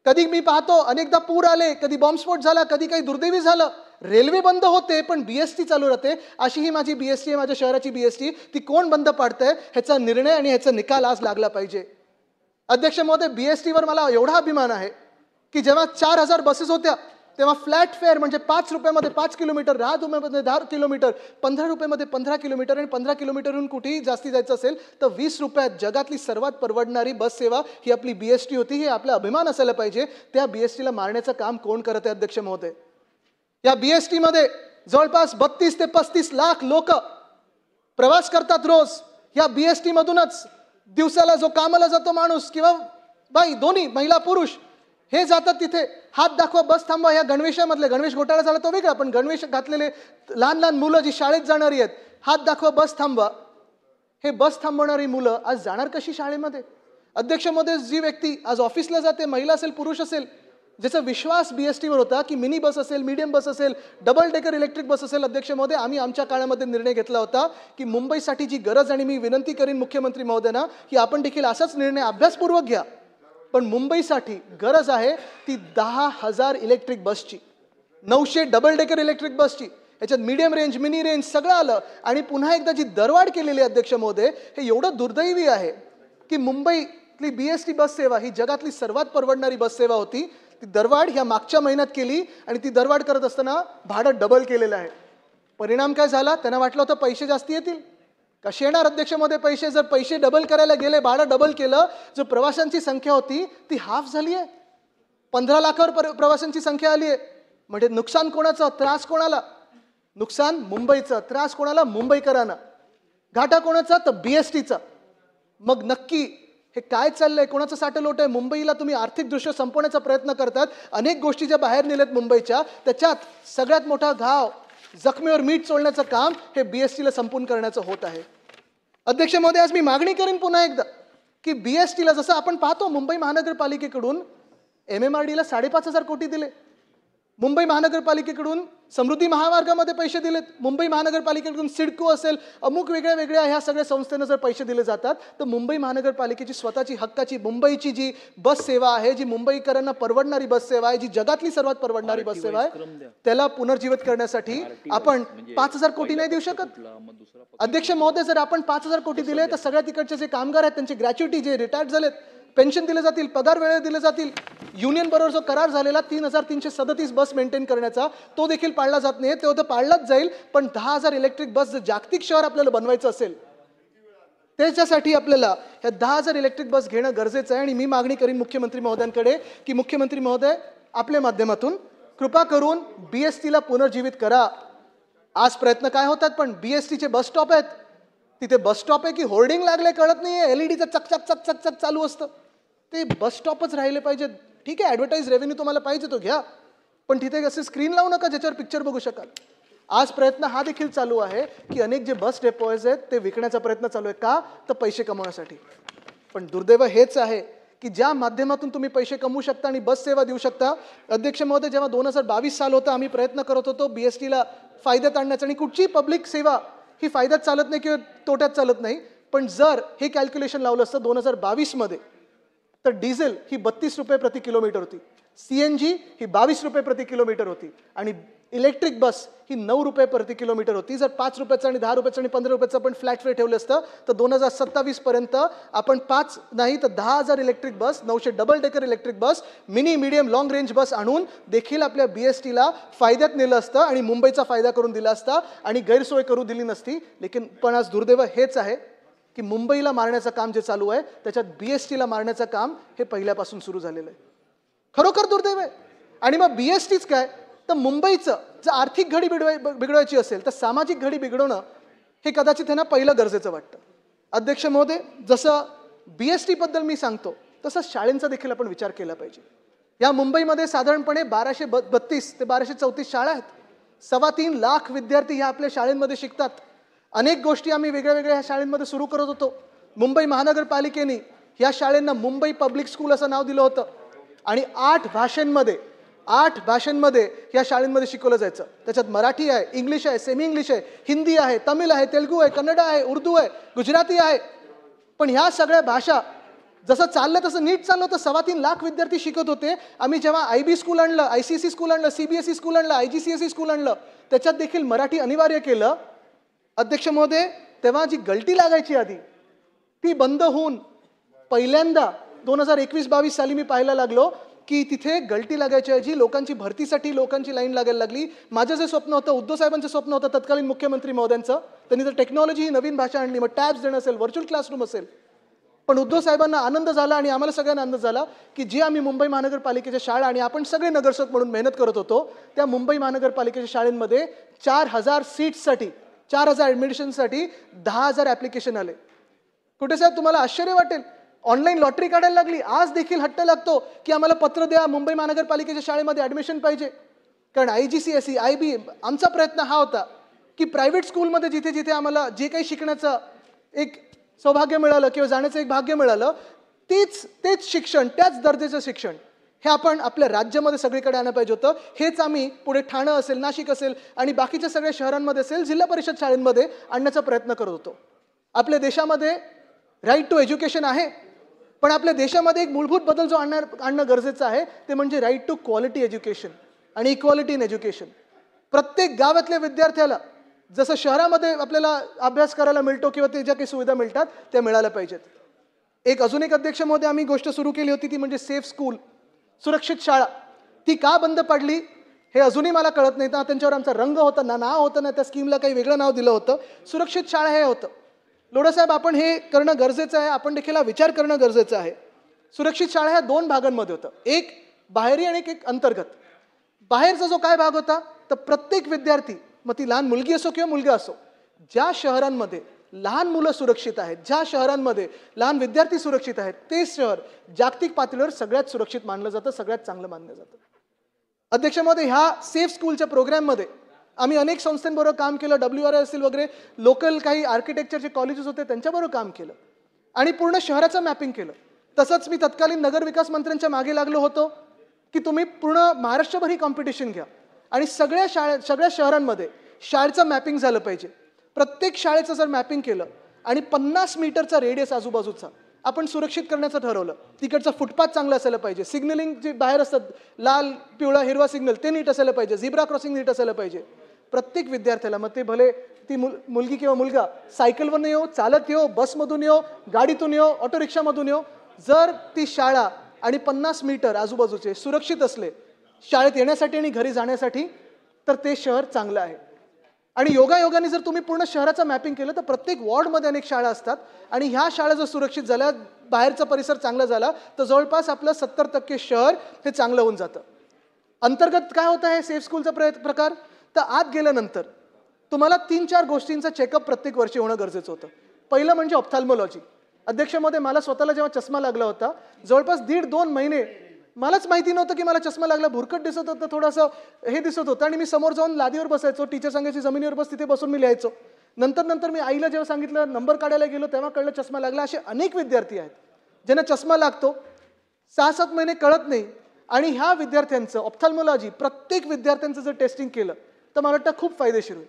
कधी मी पाहतो अनेकदा पूर आले, कधी बॉम्बस्फोट झाला, कधी काही दुर्दैवी झालं, रेल्वे बंद होते पण BST चालू राहते. अशी ही माझी BST आहे, माझ्या शहराची BST. ती कोण बंद पाडतंय ह्याचा निर्णय आणि ह्याचा निकाल आज लागला पाहिजे. अध्यक्ष महोदय, BST वर मला एवढा अभिमान आहे की जेव्हा 4,000 बसेस होत्या तेव्हा फ्लॅट फेअर म्हणजे 5 रुपयामध्ये 5 किलोमीटर, 10 रुपयामध्ये 10 किलोमीटर, 15 रुपयामध्ये 15 किलोमीटर आणि 15 किलोमीटरहून कुठेही जास्ती जायचं असेल तर 20 रुपयात जगातली सर्वात परवडणारी बस सेवा ही आपली BST होती. हे आपला अभिमान असायला पाहिजे. त्या BSTला मारण्याचं काम कोण करत आहे अध्यक्ष महोदय? या BSTमध्ये जवळपास 32 ते 35 लाख लोक प्रवास करतात रोज. या BST मधूनच दिवसाला जो कामाला जातो माणूस किंवा बाई, दोन्ही महिला पुरुष हे जातात तिथे. हात दाखवा, बस थांबवा. या गणवेशामधले, गणवेश घोटाळा झाला तो वेगळा, पण गणवेश घातलेले लहान लहान मुलं जी शाळेत जाणारी आहेत, हात दाखवा, बस थांबवा. हे बस थांबवणारी मुलं आज जाणार कशी शाळेमध्ये? अध्यक्ष महोदय, जी व्यक्ती आज ऑफिसला जाते, महिला असेल पुरुष असेल, ज्याचा विश्वास BSTवर होता की मिनी बस असेल, मीडियम बस असेल, डबल डेकर इलेक्ट्रिक बस असेल, अध्यक्ष महोदय, आम्ही आमच्या काळामध्ये निर्णय घेतला होता की मुंबईसाठी जी गरज, आणि मी विनंती करीन मुख्यमंत्री महोदयांना की आपण देखील असाच निर्णय अभ्यासपूर्वक घ्या, पण मुंबईसाठी गरज आहे ती 10,000 इलेक्ट्रिक बसची, 900 डबल डेकर इलेक्ट्रिक बसची. याच्यात मीडियम रेंज, मिनी रेंज सगळं आलं. आणि पुन्हा एकदा जी दरवाढ केलेली अध्यक्ष महोदय, हे एवढं दुर्दैवी आहे की मुंबईतली BST बस सेवा ही जगातली सर्वात परवडणारी बस सेवा होती. ती दरवाढ ह्या मागच्या महिन्यात केली आणि ती दरवाढ करत असताना भाडं डबल केलेलं आहे. परिणाम काय झाला? त्यांना वाटलं होतं पैसे जास्ती येतील. कसे येणार अध्यक्ष महोदय पैसे? जर पैसे डबल करायला गेले, भाडं डबल केलं, जो प्रवाशांची संख्या होती ती हाफ झाली आहे. 15 लाखावर प्रवाशांची संख्या आली आहे. म्हणजे नुकसान कोणाचं? त्रास कोणाला? नुकसान मुंबईचं, त्रास कोणाला? मुंबईकरांना. घाटा कोणाचा? तर BSTचा. मग नक्की हे काय चाललंय? कोणाचं साठलोट आहे? मुंबईला तुम्ही आर्थिकदृष्ट्या संपवण्याचा प्रयत्न करतात. अनेक गोष्टी ज्या बाहेर नेल्यात मुंबईच्या, त्याच्यात सगळ्यात मोठा घाव, जखमीवर मीठ चोळण्याचं काम हे BSTला संपून करण्याचं होत आहे. अध्यक्ष महोदय, आज मी मागणी करीन पुन्हा एकदा की BSTला, जसं आपण पाहतो मुंबई महानगरपालिकेकडून MMRDला 5,500 कोटी दिले, मुंबई महानगरपालिकेकडून समृद्धी महामार्गामध्ये पैसे दिलेत, मुंबई महानगरपालिकेकडून सिडको असेल, अमुक वेगळ्या वेगळ्या ह्या सगळ्या संस्थांना जर पैसे दिले जातात तर मुंबई महानगरपालिकेची स्वतःची हक्काची मुंबईची जी बस सेवा आहे, जी मुंबईकरांना परवडणारी बस सेवा आहे, जी जगातली सर्वात परवडणारी बस सेवा आहे, त्याला पुनर्जीवित करण्यासाठी आपण 5,000 कोटी नाही देऊ शकत? अध्यक्ष महोदय, जर आपण 5,000 कोटी दिले तर सगळ्या तिकडचे जे कामगार आहेत त्यांची ग्रॅच्युटी, जे रिटायर्ड झालेत, पेन्शन दिले जातील, पगार वेळेवर दिले जातील. युनियन बरोबर जो करार झालेला 3,337 बस मेंटेन करण्याचा, तो देखील पाळला जात नाही. तो तर पाळलाच जाईल, पण 10,000 इलेक्ट्रिक बस जर जागतिक शहर आपल्याला बनवायचं असेल त्याच्यासाठी आपल्याला ह्या 10,000 इलेक्ट्रिक बस घेणं गरजेचं आहे. आणि मी मागणी करीन मुख्यमंत्री महोदयांकडे की मुख्यमंत्री महोदय, आपल्या माध्यमातून कृपा करून BSTला पुनर्जीवित करा. आज प्रयत्न काय होतात, पण BSTचे बस स्टॉप आहेत, तिथे बस स्टॉप आहे की होर्डिंग लागले कळत नाहीये, LEDचं चकचक चकचक चक चालू असतं. ते बस स्टॉपच राहिले पाहिजे. ठीक आहे, ॲडव्हर्टाईज रेव्हेन्यू तुम्हाला पाहिजे तो घ्या, पण तिथे असे स्क्रीन लावू नका ज्याच्यावर पिक्चर बघू शकाल. आज प्रयत्न हा देखील चालू आहे की अनेक जे बस डेपोज आहेत ते विकण्याचा प्रयत्न चालू आहे. का? तर पैसे कमवण्यासाठी. पण दुर्दैव हेच आहे की ज्या माध्यमातून तुम्ही पैसे कमवू शकता आणि बस सेवा देऊ शकता. अध्यक्ष महोदय, जेव्हा 2022 साल होता, आम्ही प्रयत्न करत होतो BSTला फायद्यात आणण्याचा. आणि कुठची पब्लिक सेवा ही फायद्यात चालत नाही किंवा तोट्यात चालत नाही, पण जर हे कॅल्क्युलेशन लावलं असतं 2022 मध्ये, तर डिझेल ही 32 रुपये प्रति किलोमीटर होती, CNG ही 22 रुपये प्रति किलोमीटर होती, आणि इलेक्ट्रिक बस ही 9 रुपये प्रति किलोमीटर होती. जर 5 रुपयाचं आणि 10 रुपयाचं आणि 15 रुपयाचं आपण फ्लॅट फेअर ठेवलं असतं तर 2027 पर्यंत आपण 5 नाही तर 10,000 electric bus, 900 double decker electric bus, mini, medium, long range bus आणून देखील आपल्या BSTला फायद्यात नेलं असतं आणि मुंबईचा फायदा करून दिला असता आणि गैरसोय करू दिली नसती. लेकिन पण आज दुर्दैव हेच आहे की मुंबईला मारण्याचं काम जे चालू आहे त्याच्यात BSTला मारण्याचं काम हे पहिल्यापासून सुरू झालेलं आहे. खरोखर दुर्दैव आहे. आणि मग BSTच काय, तर मुंबईचं जर आर्थिक घडी बिघडवायची असेल तर सामाजिक घडी बिघडवणं हे कदाचित त्यांना पहिलं गरजेचं वाटतं. अध्यक्ष महोदय, जसं BST बद्दल मी सांगतो तसं शाळेंचा देखील आपण विचार केला पाहिजे. या मुंबईमध्ये साधारणपणे 1232 ते 1234 शाळा आहेत. 3.25 लाख विद्यार्थी ह्या आपल्या शाळेंमध्ये शिकतात. अनेक गोष्टी आम्ही वेगळ्या वेगळ्या ह्या शाळेंमध्ये सुरू करत होतो. मुंबई महानगरपालिकेने ह्या शाळेंना मुंबई पब्लिक स्कूल असं नाव दिलं होतं आणि 8 भाषांमध्ये या शाळेंमध्ये शिकवलं जायचं. त्याच्यात मराठी आहे, इंग्लिश आहे, सेमी इंग्लिश आहे, हिंदी आहे, तमिळ आहे, तेलुगू आहे, कन्नड आहे, उर्दू आहे, गुजराती आहे. पण ह्या सगळ्या भाषा जसं चाललं तसं नीट चाललं होतं. 3.25 लाख विद्यार्थी शिकत होते. आम्ही जेव्हा IB स्कूल आणलं, ICSE स्कूल आणलं, CBSE स्कूल आणलं, IGCSE स्कूल आणलं, त्याच्यात देखील मराठी अनिवार्य केलं. अध्यक्ष महोदय, तेव्हा जी गलटी लागायची आधी ती बंद होऊन पहिल्यांदा 2021-22 साली मी पाहायला लागलो की तिथे गलटी लागायच्या ऐवजी लोकांची भरतीसाठी लोकांची लाईन लागायला लागली. माझं जे स्वप्न होतं, उद्धव साहेबांचं स्वप्न होतं तत्कालीन मुख्यमंत्री महोदयांचं, त्यांनी जर टेक्नॉलॉजी ही नवीन भाषा आणली, मग टॅब्स देणं असेल, व्हर्च्युअल क्लासरूम असेल, पण उद्धव साहेबांना आनंद झाला आणि आम्हाला सगळ्यांना आनंद झाला की जे आम्ही मुंबई महानगरपालिकेच्या शाळा आणि आपण सगळे नगरसेवक म्हणून मेहनत करत होतो, त्या मुंबई महानगरपालिकेच्या शाळांमध्ये 4,000 सीट्ससाठी, 4,000 ॲडमिशनसाठी 10,000 ॲप्लिकेशन आले. कुठे साहेब तुम्हाला आश्चर्य वाटेल, ऑनलाईन लॉटरी काढायला लागली. आज देखील हट्ट लागतो की आम्हाला पत्र द्या, मुंबई महानगरपालिकेच्या शाळेमध्ये ॲडमिशन पाहिजे. कारण IGCSE, IB, आमचा प्रयत्न हा होता की प्रायव्हेट स्कूलमध्ये जिथे जिथे आम्हाला जे काही शिकण्याचं एक सौभाग्य मिळालं किंवा जाण्याचं एक भाग्य मिळालं, तेच शिक्षण, त्याच दर्जाचं शिक्षण हे आपण आपल्या राज्यामध्ये सगळीकडे आणलं पाहिजे होतं. हेच आम्ही पुढे ठाणं असेल, नाशिक असेल आणि बाकीच्या सगळ्या शहरांमध्ये असेल, जिल्हा परिषद शाळांमध्ये आणण्याचा प्रयत्न करत होतो. आपल्या देशामध्ये राईट टू एज्युकेशन आहे, पण आपल्या देशामध्ये एक मूलभूत बदल जो आणणं गरजेचं आहे ते म्हणजे राईट टू क्वालिटी एज्युकेशन आणि इक्वालिटी इन एज्युकेशन. प्रत्येक गावातल्या विद्यार्थ्याला जसं शहरामध्ये आपल्याला अभ्यास करायला मिळतो किंवा ते ज्या काही सुविधा मिळतात त्या मिळाल्या पाहिजेत. अजून एक अध्यक्ष महोदय आम्ही गोष्ट सुरू केली होती ती म्हणजे सेफ स्कूल, सुरक्षित शाळा. ती का बंद पडली हे अजूनही मला कळत नाही. त्यांच्यावर आमचा रंग होता ना, नाव होतं ना, त्या स्कीमला काही वेगळं नाव दिलं होतं. सुरक्षित शाळा हे होतं. लोढासाहेब आपण हे करणं गरजेचं आहे, आपण देखील विचार करणं गरजेचं आहे. सुरक्षित शाळा ह्या 2 भागांमध्ये होतं, एक बाहेरी आणि एक अंतर्गत. बाहेरचा जो काय भाग होता तर प्रत्येक विद्यार्थी, मग ती लहान मुलगी असो किंवा मुलगा असो, ज्या शहरांमध्ये लहान मुलं सुरक्षित आहेत, ज्या शहरांमध्ये लहान विद्यार्थी सुरक्षित आहेत, ते शहर जागतिक पातळीवर सगळ्यात सुरक्षित मानलं जातं, सगळ्यात चांगलं मानलं जातं. अध्यक्ष महोदय, ह्या सेफ स्कूलच्या प्रोग्राममध्ये आम्ही अनेक संस्थांबरोबर काम केलं. WRI असेल वगैरे, लोकल काही आर्किटेक्चरचे कॉलेजेस होते त्यांच्याबरोबर काम केलं आणि पूर्ण शहराचं मॅपिंग केलं. तसंच मी तत्कालीन नगरविकास मंत्र्यांच्या मागे लागलो होतो की तुम्ही पूर्ण महाराष्ट्रभर ही कॉम्पिटिशन घ्या आणि सगळ्या शहरांमध्ये शाळेचं मॅपिंग झालं पाहिजे. प्रत्येक शाळेचं जर मॅपिंग केलं आणि 50 मीटरचा रेडियस आजूबाजूचा आपण सुरक्षित करण्याचं ठरवलं, तिकडचा फुटपाथ चांगला असायला पाहिजे, सिग्नलिंग जे बाहेर असतात लाल पिवळा हिरवा सिग्नल ते नीट असायला पाहिजे, झिब्रा क्रॉसिंग नीट असायला पाहिजे. प्रत्येक विद्यार्थ्याला, मग ते भले ती मुलगी किंवा मुलगा सायकलवरून येऊ, चालत येऊ, बसमधून येऊ, गाडीतून येऊ, ऑटो रिक्षामधून येऊ, जर ती शाळा आणि 50 मीटर आजूबाजूचे सुरक्षित असले शाळेत येण्यासाठी आणि घरी जाण्यासाठी, तर ते शहर चांगलं आहे. आणि योगायोगाने जर तुम्ही पूर्ण शहराचं मॅपिंग केलं तर प्रत्येक वॉर्डमध्ये अनेक शाळा असतात आणि ह्या शाळा जर सुरक्षित झाल्या, बाहेरचा परिसर चांगला झाला, तर जवळपास आपलं 70% शहर हे चांगलं होऊन जातं. अंतर्गत काय होतं हे सेफ स्कूलचा प्रकार, तर आत गेल्यानंतर तुम्हाला 3-4 गोष्टींचा चेकअप प्रत्येक वर्षी होणं गरजेचं होतं. पहिलं म्हणजे ऑप्थॅल्मॉलॉजी. अध्यक्षमध्ये मला स्वतःला जेव्हा चष्मा लागला होता, जवळपास 1.5-2 महिने मलाच माहिती नव्हतं की मला चष्मा लागला. भुरकट दिसत होतं, थोडंसं हे दिसत होतं आणि मी समोर जाऊन लादीवर बसायचो. टीचर सांगायची जमिनीवर बस, तिथे बसून मी लिहायचो. नंतर मी आईला जेव्हा सांगितलं, नंबर काढायला गेलो, तेव्हा कळलं चष्मा लागला. असे अनेक विद्यार्थी आहेत ज्यांना चष्मा लागतो, 6-7 महिने कळत नाही. आणि ह्या विद्यार्थ्यांचं ऑप्थॅल्मॉलॉजी प्रत्येक विद्यार्थ्यांचं जर टेस्टिंग केलं तर मला वाटतं खूप फायदेशीर होईल.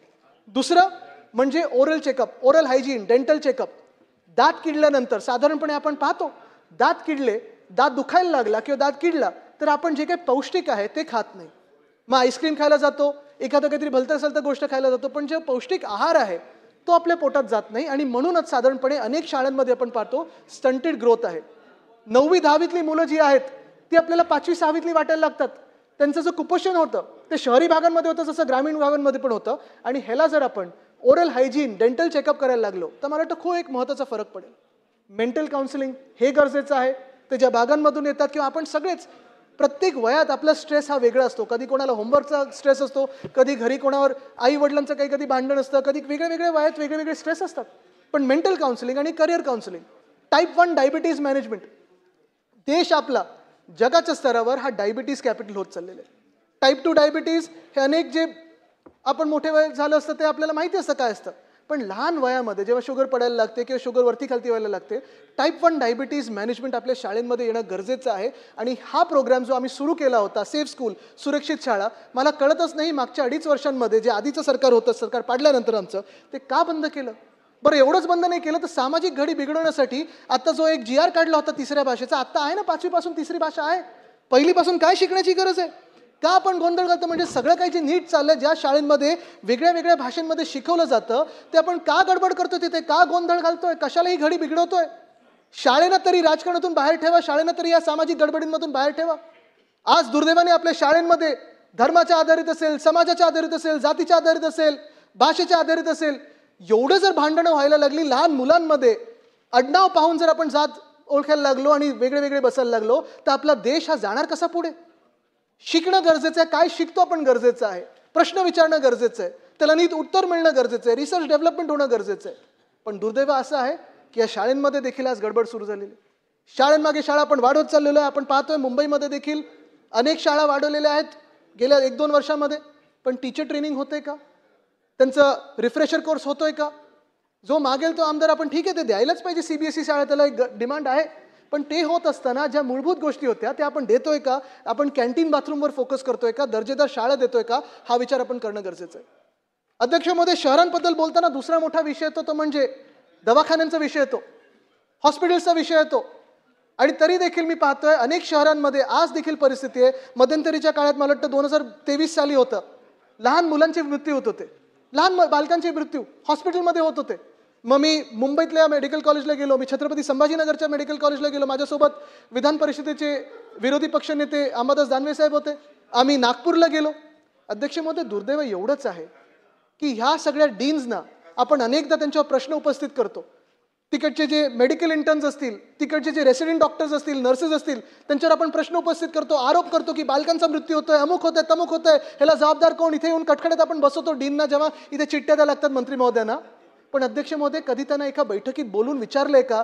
दुसरं म्हणजे oral checkup, oral hygiene, dental checkup. दात किडल्यानंतर साधारणपणे आपण पाहतो, दात किडले, दात दुखायला लागला किंवा दात किडला तर आपण जे काही पौष्टिक आहे ते खात नाही. मग आईस्क्रीम खायला जातो, एखादं काहीतरी भलतं असेल तर गोष्ट खायला जातो, पण जे पौष्टिक आहार आहे तो आपल्या पोटात जात नाही. आणि म्हणूनच साधारणपणे अनेक शाळांमध्ये आपण पाहतो स्टंटेड ग्रोथ आहे. 9वी-10वीतली मुलं जी आहेत ती आपल्याला 5वी-6वीतली वाटायला लागतात. त्यांचं जो कुपोषण होतं ते शहरी भागांमध्ये होतं, जसं ग्रामीण भागांमध्ये पण होतं. आणि ह्याला जर आपण ओरल हायजीन, डेंटल चेकअप करायला लागलो तर मला वाटतं खूप एक महत्त्वाचा फरक पडेल. मेंटल काउन्सिलिंग हे गरजेचं आहे. ते ज्या भागांमधून येतात किंवा आपण सगळेच प्रत्येक वयात आपला स्ट्रेस हा वेगळा असतो. कधी कोणाला होमवर्कचा स्ट्रेस असतो, कधी घरी कोणावर आई वडिलांचं काही कधी भांडण असतं, कधी वेगळ्या वयात वेगळे स्ट्रेस असतात. पण मेंटल काउन्सिलिंग आणि career counselling, type 1 diabetes management, देश आपला जगाच्या स्तरावर हा डायबिटीज कॅपिटल होत चाललेलं आहे. टाईप 2 डायबिटीज हे अनेक जे आपण मोठे वय झालं असतं ते आपल्याला माहिती असतं काय असतं, पण लहान वयामध्ये जेव्हा शुगर पडायला लागते किंवा शुगर वरती खालती व्हायला लागते, टाईप 1 डायबिटीज मॅनेजमेंट आपल्या शाळेमध्ये येणं गरजेचं आहे. आणि हा प्रोग्राम जो आम्ही सुरू केला होता, सेफ स्कूल, सुरक्षित शाळा, मला कळतच नाही मागच्या 2.5 वर्षांमध्ये जे आधीचं सरकार होतं, सरकार पाडल्यानंतर आमचं, ते का बंद केलं. बरं, एवढंच बंद नाही केलं तर सामाजिक घडी बिघडवण्यासाठी आता जो एक GR काढला होता 3ऱ्या भाषेचा, आता आहे ना 5वीपासून 3री भाषा आहे. पहिलीपासून काय शिकण्याची गरज आहे. का आपण गोंधळ घालतो. म्हणजे सगळं काही जे नीट चाललंय, ज्या शाळेंमध्ये वेगळ्या भाषांमध्ये शिकवलं जातं ते आपण का गडबड करतोय, तिथे का गोंधळ घालतोय, कशाला ही घडी बिघडवतोय. शाळेनं तरी राजकारणातून बाहेर ठेवा, शाळेनं तरी या सामाजिक गडबडींमधून बाहेर ठेवा. आज दुर्दैवाने आपल्या शाळांमध्ये धर्माच्या आधारित असेल, समाजाच्या आधारित असेल, जातीच्या आधारित असेल, भाषेच्या आधारित असेल, एवढं जर भांडणं व्हायला लागली लहान मुलांमध्ये, आडनाव पाहून जर आपण जात ओळखायला लागलो आणि वेगळे वेगळे बसायला लागलो, तर आपला देश हा जाणार कसा पुढे? शिकणं गरजेचं आहे. काय शिकतो आपण गरजेचं आहे. प्रश्न विचारणं गरजेचं आहे. त्याला नीट उत्तर मिळणं गरजेचं आहे. रिसर्च डेव्हलपमेंट होणं गरजेचं आहे. पण दुर्दैव असं आहे की या शाळांमध्ये देखील आज गडबड सुरू झालेली आहे. शाळांमागे शाळा आपण वाढवत चाललेलो आहे. आपण पाहतोय मुंबईमध्ये देखील अनेक शाळा वाढवलेल्या आहेत गेल्या 1-2 वर्षामध्ये. पण टीचर ट्रेनिंग होते का? त्यांचं रिफ्रेशर कोर्स होतोय का? जो मागेल तो आमदार आपण ठीक आहे ते द्यायलाच पाहिजे. सीबीएसई शाळा त्याला एक डिमांड आहे. पण ते होत असताना ज्या मूलभूत गोष्टी होत्या त्या आपण देतोय का? आपण कॅन्टीन बाथरूमवर फोकस करतोय का? दर्जेदार शाळा देतोय का? हा विचार आपण करणं गरजेचं आहे. अध्यक्ष महोदय, शहरांबद्दल बोलताना दुसरा मोठा विषय येतो तो म्हणजे दवाखान्यांचा विषय येतो, हॉस्पिटल्सचा विषय येतो. आणि तरी देखील मी पाहतोय अनेक शहरांमध्ये आज देखील परिस्थिती आहे. मध्यंतरीच्या काळात मला वाटतं 2023 साली होतं, लहान मुलांचे मृत्यू होत होते, लहान बालकांचे मृत्यू हॉस्पिटलमध्ये होत होते. मग मी मुंबईतल्या मेडिकल कॉलेजला गेलो, मी छत्रपती संभाजीनगरच्या मेडिकल कॉलेजला गेलो. माझ्यासोबत विधान परिषदेचे विरोधी पक्षनेते अंबादास दानवे साहेब होते. आम्ही नागपूरला गेलो. अध्यक्ष महोदय, दुर्दैव एवढंच आहे की ह्या सगळ्या डीन्सना आपण अनेकदा त्यांच्यावर प्रश्न उपस्थित करतो. तिकडचे जे मेडिकल इंटर्न्स असतील, तिकडचे जे रेसिडेंट डॉक्टर्स असतील, नर्सेस असतील, त्यांच्यावर आपण प्रश्न उपस्थित करतो, आरोप करतो की बालकांचा मृत्यू होतोय, अमुक होतोय, तमुक होतोय, ह्याला जबाबदार कोण? इथे येऊन कटकड्यात आपण बसवतो डीनना, जेव्हा इथे चिठ्ठ्या द्यायला लागतात मंत्री महोदयांना. पण अध्यक्ष महोदय, कधी त्यांना एका बैठकीत बोलून विचारलंय का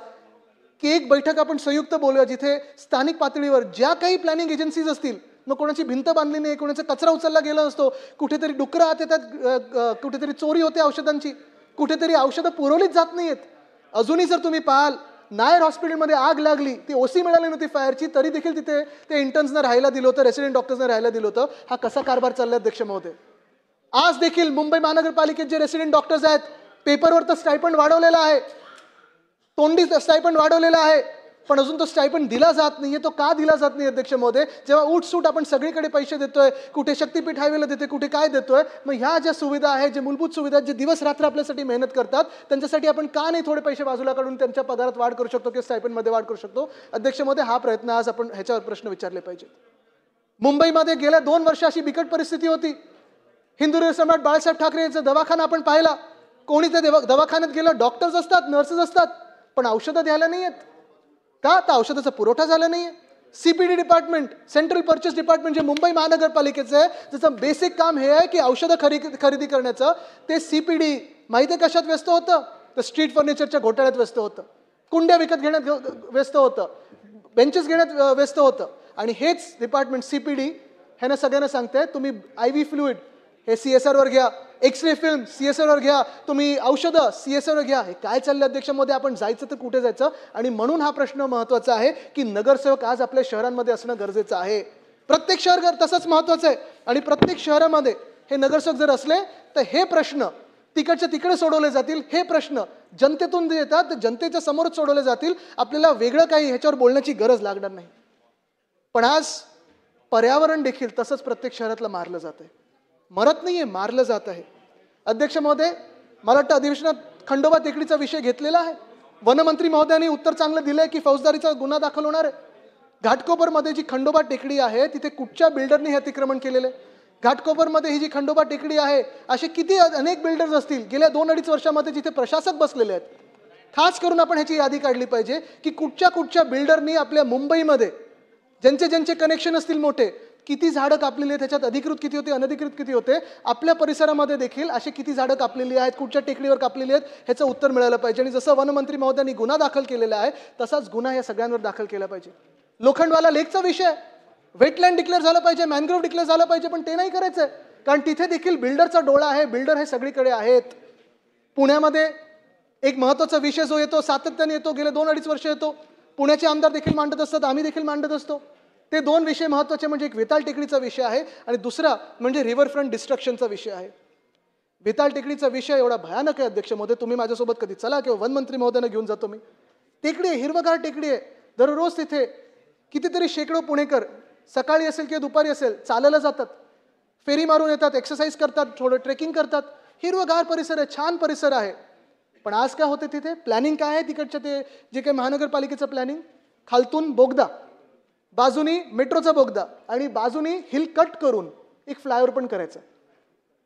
की एक बैठक आपण संयुक्त बोलूया जिथे स्थानिक पातळीवर ज्या काही प्लॅनिंग एजन्सीज असतील, मग कोणाची भिंत बांधली नाही, कोणाचा कचरा उचलला गेला असतो, कुठेतरी डुकरं आत येतात, कुठेतरी चोरी होते औषधांची, कुठेतरी औषधं पुरवलीच जात नाहीयेत. अजूनही जर तुम्ही पाहाल, नायर हॉस्पिटलमध्ये आग लागली, ती ओसी मिळाली नव्हती फायरची, तरी देखील तिथे ते इंटर्न्सना राहायला दिलं होतं, रेसिडेंट डॉक्टर्सना राहायला दिलं होतं. हा कसा कारभार चाललाय अध्यक्ष महोदय? आज देखील मुंबई महानगरपालिकेत जे रेसिडेंट डॉक्टर्स आहेत, पेपरवर तर स्टायपंड वाढवलेला आहे, तोंडी स्टायपंड वाढवलेला आहे, पण अजून तो स्टायपंड दिला जात नाहीये. तो का दिला जात नाही अध्यक्ष महोदय? जेव्हा उठसूट आपण सगळीकडे पैसे देतोय, कुठे शक्तीपीठ हायवेला देतोय, कुठे काय देतोय, मग ह्या ज्या सुविधा आहेत, जे मूलभूत सुविधा आहेत, जे दिवस रात्र आपल्यासाठी मेहनत करतात, त्यांच्यासाठी आपण का नाही थोडे पैसे बाजूला काढून त्यांच्या पगारात वाढ करू शकतो किंवा स्टायपंडमध्ये वाढ करू शकतो? अध्यक्ष महोदय, हा प्रयत्न आज आपण ह्याच्यावर प्रश्न विचारले पाहिजेत. मुंबईमध्ये गेल्या 2 वर्ष अशी बिकट परिस्थिती होती. हिंदुराव सम्राट बाळासाहेब ठाकरे यांचा दवाखाना आपण पाहिला. कोणी त्या दवाखान्यात गेलं, डॉक्टर्स असतात, नर्सेस असतात, पण औषधं द्यायला नाही आहेत. का? तर औषधाचा पुरवठा झाला नाहीये. CPD department, central purchase department जे मुंबई महानगरपालिकेचं आहे, त्याचं बेसिक काम हे आहे की औषधं खरेदी करण्याचं. ते सीपीडी माहिती आहे कशात व्यस्त होतं? तर स्ट्रीट फर्निचरच्या घोटाळ्यात व्यस्त होतं, कुंड्या विकत घेण्यात व्यस्त होतं, बेंचेस घेण्यात व्यस्त होतं. आणि हेच डिपार्टमेंट सीपीडी ह्यानं सगळ्यांना सांगते, तुम्ही IV फ्लुइड हे CSR वर घ्या, एक्सरे फिल्म CSR वर घ्या, तुम्ही औषधं CSR वर घ्या. हे काय चाललं अध्यक्ष महोदय? आपण जायचं तर कुठे जायचं? आणि म्हणून हा प्रश्न महत्त्वाचा आहे की नगरसेवक आज आपल्या शहरांमध्ये असणं गरजेचं आहे. प्रत्येक शहर तसंच महत्त्वाचं आहे. आणि प्रत्येक शहरामध्ये हे नगरसेवक जर असले तर हे प्रश्न तिकडच्या तिकडे सोडवले जातील. हे प्रश्न जनतेतून जे येतात ते जनतेच्या समोरच सोडवले जातील. आपल्याला वेगळं काही ह्याच्यावर बोलण्याची गरज लागणार नाही. पण आज पर्यावरण देखील तसंच प्रत्येक शहरातलं मारलं जात आहे. मरत नाहीये, मारलं जात आहे. अध्यक्ष महोदय, मला वाटतं अधिवेशनात खंडोबा टेकडीचा विषय घेतलेला आहे. वनमंत्री महोदयांनी उत्तर चांगलं दिलंय की फौजदारीचा गुन्हा दाखल होणार आहे. घाटकोपरमध्ये जी खंडोबा टेकडी आहे तिथे कुठच्या बिल्डरने हे अतिक्रमण केलेलं आहे? घाटकोपरमध्ये ही जी खंडोबा टेकडी आहे, असे किती अनेक बिल्डर्स असतील गेल्या 2-2.5 वर्षामध्ये जिथे प्रशासक बसलेले आहेत. खास करून आपण ह्याची यादी काढली पाहिजे की कुठच्या बिल्डरनी आपल्या मुंबईमध्ये ज्यांचे कनेक्शन असतील मोठे, किती झाडं कापलेली आहेत, त्याच्यात अधिकृत किती होते, अनधिकृत किती होते, आपल्या परिसरामध्ये देखील अशी किती झाडं कापलेली आहेत, कुठच्या टेकडीवर कापलेली आहेत, ह्याचं उत्तर मिळालं पाहिजे. आणि जसं वनमंत्री महोदयांनी गुन्हा दाखल केलेला आहे तसाच गुन्हा या सगळ्यांवर दाखल केला पाहिजे. लोखंडवाला लेकचा विषय, वेटलँड डिक्लेअर झालं पाहिजे, मॅनग्रोव्ह डिक्लेअर झालं पाहिजे, पण ते नाही करायचंय. कारण तिथे देखील बिल्डरचा डोळा आहे. बिल्डर हे सगळीकडे आहेत. पुण्यामध्ये एक महत्त्वाचा विषय जो येतो, सातत्याने येतो, गेले 2-2.5 वर्ष येतो, पुण्याचे आमदार देखील मांडत असतात, आम्ही देखील मांडत असतो. ते 2 विषय महत्त्वाचे म्हणजे एक वेताळ टेकडीचा विषय आहे आणि दुसरा म्हणजे रिव्हरफ्रंट डिस्ट्रक्शनचा विषय आहे. वेताळ टेकडीचा विषय एवढा भयानक आहे अध्यक्ष महोदय, तुम्ही माझ्यासोबत कधी चला किंवा वनमंत्री महोदयांना घेऊन जातो मी. टेकडी आहे, हिरवगार टेकडी आहे. दररोज तिथे कितीतरी शेकडो पुणेकर सकाळी असेल किंवा दुपारी असेल चालायला जातात, फेरी मारून येतात, एक्सरसाइज करतात, थोडं ट्रेकिंग करतात. हिरवगार परिसर आहे, छान परिसर आहे. पण आज काय होते तिथे? प्लॅनिंग काय आहे तिकडच्या? ते जे काही महानगरपालिकेचं प्लॅनिंग, खालतून बोगदा, बाजूनी मेट्रोचा बोगदा आणि बाजूनी हिल कट करून एक फ्लायओव्हर पण करायचा.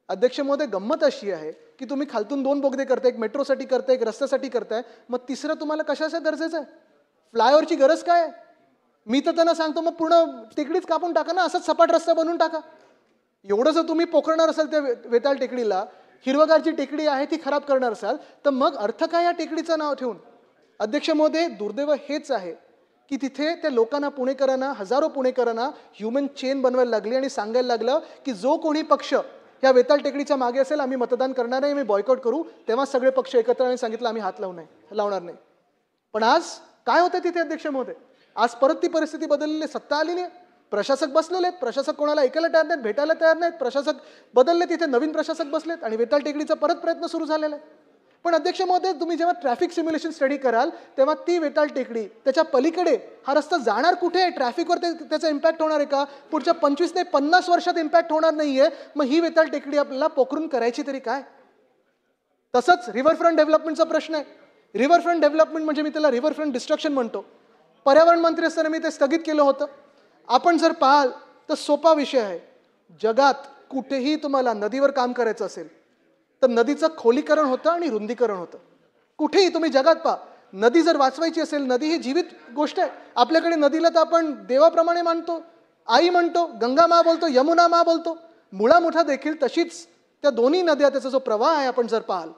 अध्यक्ष महोदय, गंमत अशी आहे की तुम्ही खालतून 2 बोगदे करताय, एक मेट्रोसाठी करताय, एक रस्त्यासाठी करताय, मग तिसरं तुम्हाला कशाचं गरजेचं आहे? फ्लायओव्हरची गरज काय आहे? मी तर त्यांना सांगतो मग पूर्ण टेकडीच कापून टाका ना, असंच सपाट रस्ता बनवून टाका. एवढं जर तुम्ही पोखरणार असाल त्या वेताळ टेकडीला, हिरवगारची टेकडी आहे ती खराब करणार असाल, तर मग अर्थ काय या टेकडीचं नाव ठेवून? अध्यक्ष महोदय, दुर्दैव हेच आहे की तिथे त्या लोकांना, पुणेकरांना, हजारो पुणेकरांना ह्युमन चेन बनवायला लागली आणि सांगायला लागलं की जो कोणी पक्ष या वेताळ टेकडीच्या मागे असेल आम्ही मतदान करणार नाही, आम्ही बॉयकॉट करू. तेव्हा सगळे पक्ष एकत्र आम्ही सांगितलं आम्ही हात लावणार नाही. पण आज काय होतं तिथे अध्यक्ष महोदय? आज परत ती परिस्थिती बदललेली, सत्ता आलेली आहे, प्रशासक बसलेले आहेत, प्रशासक कोणाला ऐकायला तयार नाहीत, भेटायला तयार नाहीत, प्रशासक बदलले, तिथे नवीन प्रशासक बसलेत आणि वेताळ टेकडीचा परत प्रयत्न सुरू झालेला आहे. पण अध्यक्ष महोदय, तुम्ही जेव्हा ट्रॅफिक सिम्युलेशन स्टडी कराल तेव्हा ती वेताळ टेकडी, त्याच्या पलीकडे हा रस्ता जाणार कुठे आहे? ट्रॅफिकवर त्याचा इम्पॅक्ट होणार आहे का? पुढच्या 25 ते 50 वर्षात इम्पॅक्ट होणार नाहीये. मग ही वेताळ टेकडी आपल्याला पोखरून करायची तरी काय? तसंच रिव्हरफ्रंट डेव्हलपमेंटचा प्रश्न आहे. रिव्हरफ्रंट डेव्हलपमेंट म्हणजे मी त्याला रिव्हरफ्रंट डिस्ट्रक्शन म्हणतो. पर्यावरण मंत्री असताना मी ते स्थगित केलं होतं. आपण जर पाहाल तर सोपा विषय आहे. जगात कुठेही तुम्हाला नदीवर काम करायचं असेल तर नदीचं खोलीकरण होतं आणि रुंदीकरण होतं. कुठेही तुम्ही जगात पहा, नदी जर वाचवायची असेल, नदी ही जीवित गोष्ट आहे. आपल्याकडे नदीला तर आपण देवाप्रमाणे मानतो, आई म्हणतो, गंगा मा बोलतो, यमुना मा बोलतो. मुळा मुठा देखील तशीच, त्या दोन्ही नद्या, त्याचा जो प्रवाह आहे आपण जर पाहाल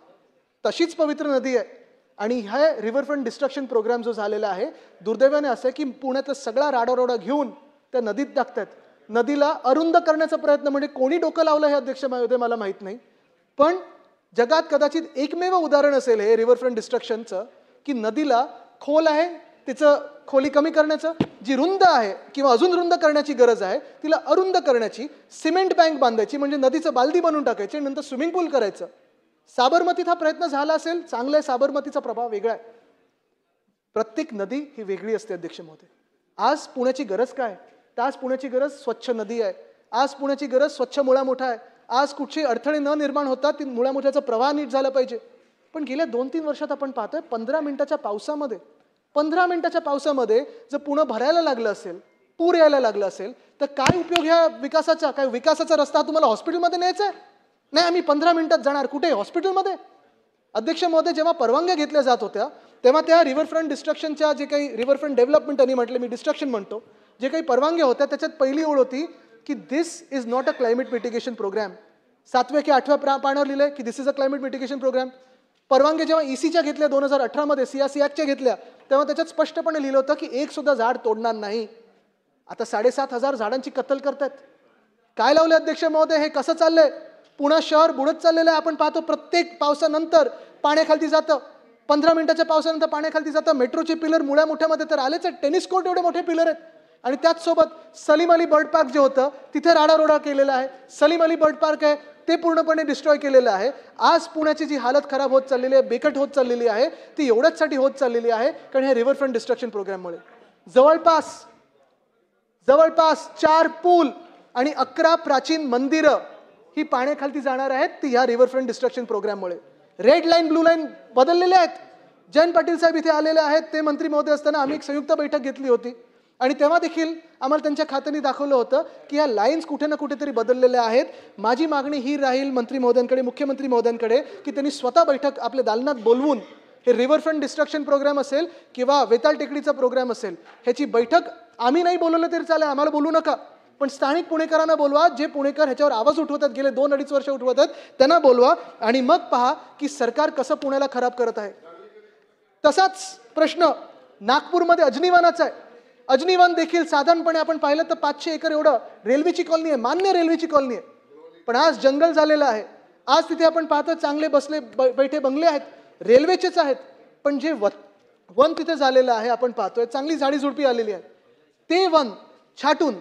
तशीच पवित्र नदी आहे. आणि हा रिव्हरफ्रंट डिस्ट्रक्शन प्रोग्राम जो झालेला आहे, दुर्दैवाने असं आहे की पुण्यातला सगळा राडारोडा घेऊन त्या नदीत टाकतात. नदीला अरुंद करण्याचा प्रयत्न, म्हणजे कोणी डोकं लावलं हे अध्यक्ष महोदय मला माहीत नाही, पण जगात कदाचित एकमेव उदाहरण असेल हे रिव्हरफ्रंट डिस्ट्रक्शनचं की नदीला खोल आहे, तिचं खोली कमी करण्याचं, जी रुंद आहे किंवा अजून रुंद करण्याची गरज आहे तिला अरुंद करण्याची, सिमेंट बँक बांधायची म्हणजे नदीचं बालदी बनवून टाकायची, नंतर स्विमिंग पूल करायचं. साबरमतीत हा प्रयत्न झाला असेल, चांगला आहे, साबरमतीचा प्रभाव वेगळा आहे. प्रत्येक नदी ही वेगळी असते अध्यक्ष महोदय. आज पुण्याची गरज काय? तर आज पुण्याची गरज स्वच्छ नदी आहे. आज पुण्याची गरज स्वच्छ मुळा मोठा आहे. आज कुठचे अडथळे न निर्माण होता ती मुळा मोठ्याचा प्रवाह नीट झाला पाहिजे. पण गेल्या 2-3 वर्षात आपण पाहतोय 15 मिनिटाच्या पावसामध्ये जर पुणे भरायला लागलं असेल, पूर यायला लागला असेल, तर काय उपयोग ह्या विकासाचा? काय विकासाचा रस्ता तुम्हाला हॉस्पिटलमध्ये न्यायचा आहे? नाही, आम्ही 15 मिनिटात जाणार. कुठे? हॉस्पिटलमध्ये. अध्यक्ष महोदय, जेव्हा परवानग्या घेतल्या जात होत्या तेव्हा त्या रिव्हरफ्रंट डिस्ट्रक्शनच्या, जे काही रिव्हरफ्रंट डेव्हलपमेंट आणि म्हटलं मी डिस्ट्रक्शन म्हणतो, जे काही परवानग्या होत्या त्याच्यात पहिली ओळ होती की this is not a climate mitigation program. 7व्या की 8व्या पानावर लिहिलंय की this is a climate mitigation program. परवानग्या जेव्हा ECच्या घेतल्या 2018 मध्ये, सियाच्या घेतल्या, तेव्हा त्याच्यात स्पष्टपणे लिहिलं होतं की एक सुद्धा झाड तोडणार नाही. आता 7,500 झाडांची कत्तल करतात. काय लावले अध्यक्ष महोदय? हे कसं चाललंय? पुणे शहर बुडत चाललेलं आहे. आपण पाहतो प्रत्येक पावसानंतर पाण्याखाली जातं, 15 मिनिटाच्या पावसानंतर पाण्याखाली जातं. मेट्रोचे पिलर मुळ्या मोठ्यामध्ये तर आलेच आहेत, टेनिस कोर्ट एवढे मोठे पिलर आहेत. आणि त्याचसोबत सलीम अली बर्ड पार्क जे होतं तिथे राडारोडा केलेला आहे. सलीम अली बर्ड पार्क आहे ते पूर्णपणे डिस्ट्रॉय केलेलं आहे. आज पुण्याची जी हालत खराब होत चाललेली आहे, बेकट होत चाललेली आहे, ती एवढ्याचसाठी होत चाललेली आहे कारण हे रिव्हरफ्रंट डिस्ट्रक्शन प्रोग्राममुळे. जवळपास 4 पूल आणि 11 प्राचीन मंदिरं ही पाण्याखाली जाणार आहेत, ती ह्या रिव्हरफ्रंट डिस्ट्रक्शन प्रोग्राममुळे. रेड लाईन, ब्लू लाईन बदललेले आहेत. जयंत पाटील साहेब इथे आलेले आहेत. ते मंत्री महोदय असताना आम्ही एक संयुक्त बैठक घेतली होती आणि तेव्हा देखील आम्हाला त्यांच्या खात्याने दाखवलं होतं की ह्या लाईन्स कुठे ना कुठेतरी बदललेल्या आहेत. माझी मागणी ही राहील मंत्री महोदयांकडे, मुख्यमंत्री महोदयांकडे, की त्यांनी स्वतः बैठक आपल्या दालनात बोलवून हे रिव्हरफ्रंट डिस्ट्रक्शन प्रोग्राम असेल किंवा वेताळ टेकडीचा प्रोग्राम असेल, ह्याची बैठक आम्ही नाही बोलवलं तरी चालेल, आम्हाला बोलू नका, पण स्थानिक पुणेकरांना बोलवा. जे पुणेकर ह्याच्यावर आवाज उठवतात, गेले 2-2.5 वर्ष उठवतात, त्यांना बोलवा आणि मग पहा की सरकार कसं पुण्याला खराब करत आहे. तसाच प्रश्न नागपूरमध्ये अजनीवानाचा आहे. अजनीवन देखील साधारणपणे आपण पाहिलं तर 500 एकर एवढं रेल्वेची कॉलनी आहे, मान्य रेल्वेची कॉलनी आहे, पण आज जंगल झालेलं आहे. आज तिथे आपण पाहतो चांगले बसले बैठे बंगले आहेत, रेल्वेचेच आहेत, पण जे वन तिथे झालेलं आहे आपण पाहतोय, चांगली झाडी झुडपी आलेली आहे, ते वन छाटून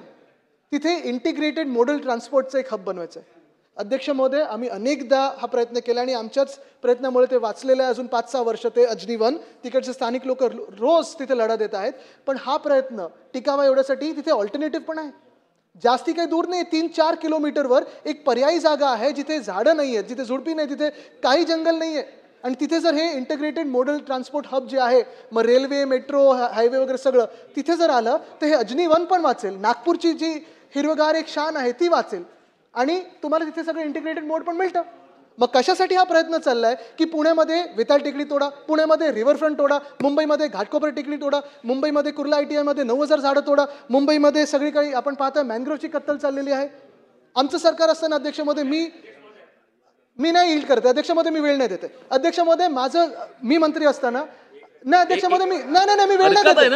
तिथे इंटिग्रेटेड मॉडेल ट्रान्सपोर्टचं एक हब बनवायचं आहे. अध्यक्ष महोदय, आम्ही अनेकदा हा प्रयत्न केला आणि आमच्याच प्रयत्नामुळे ते वाचलेलं आहे. अजून 5-6 वर्ष ते अजनीवन, तिकडचे स्थानिक लोक रोज तिथे लढा देत आहेत. पण हा प्रयत्न टिकावा एवढ्यासाठी तिथे ऑल्टरनेटिव्ह पण आहे. जास्ती काही दूर नाही, 3-4 किलोमीटरवर एक पर्यायी जागा आहे जिथे झाडं नाही आहेत, जिथे झुडपी नाही, तिथे काही जंगल नाही आहे आणि तिथे जर हे इंटिग्रेटेड मॉडल ट्रान्सपोर्ट हब जे आहे, मग रेल्वे, मेट्रो, हायवे वगैरे सगळं तिथे जर आलं तर हे अजनी वन पण वाचेल, नागपूरची जी हिरवगार एक शान आहे ती वाचेल आणि तुम्हाला तिथे सगळं इंटिग्रेटेड मोड पण मिळतं. मग कशासाठी हा प्रयत्न चाललाय की पुण्यामध्ये वेताळ टेकडी तोडा, पुण्यामध्ये रिव्हरफ्रंट तोडा, मुंबईमध्ये घाटकोपर टेकडी तोडा, मुंबईमध्ये कुर्ला ITI मध्ये 9,000 झाडं तोडा, मुंबईमध्ये सगळीकडे आपण पाहतोय मॅनग्रोवची कत्तल चाललेली आहे. आमचं सरकार असताना अध्यक्ष महोदय मी नाही यील्ड करते अध्यक्ष महोदय, मी वेळ नाही देते अध्यक्ष महोदय. मी मंत्री असताना नाही अध्यक्ष महोदय, मी नाही मी वेळ नाही देते,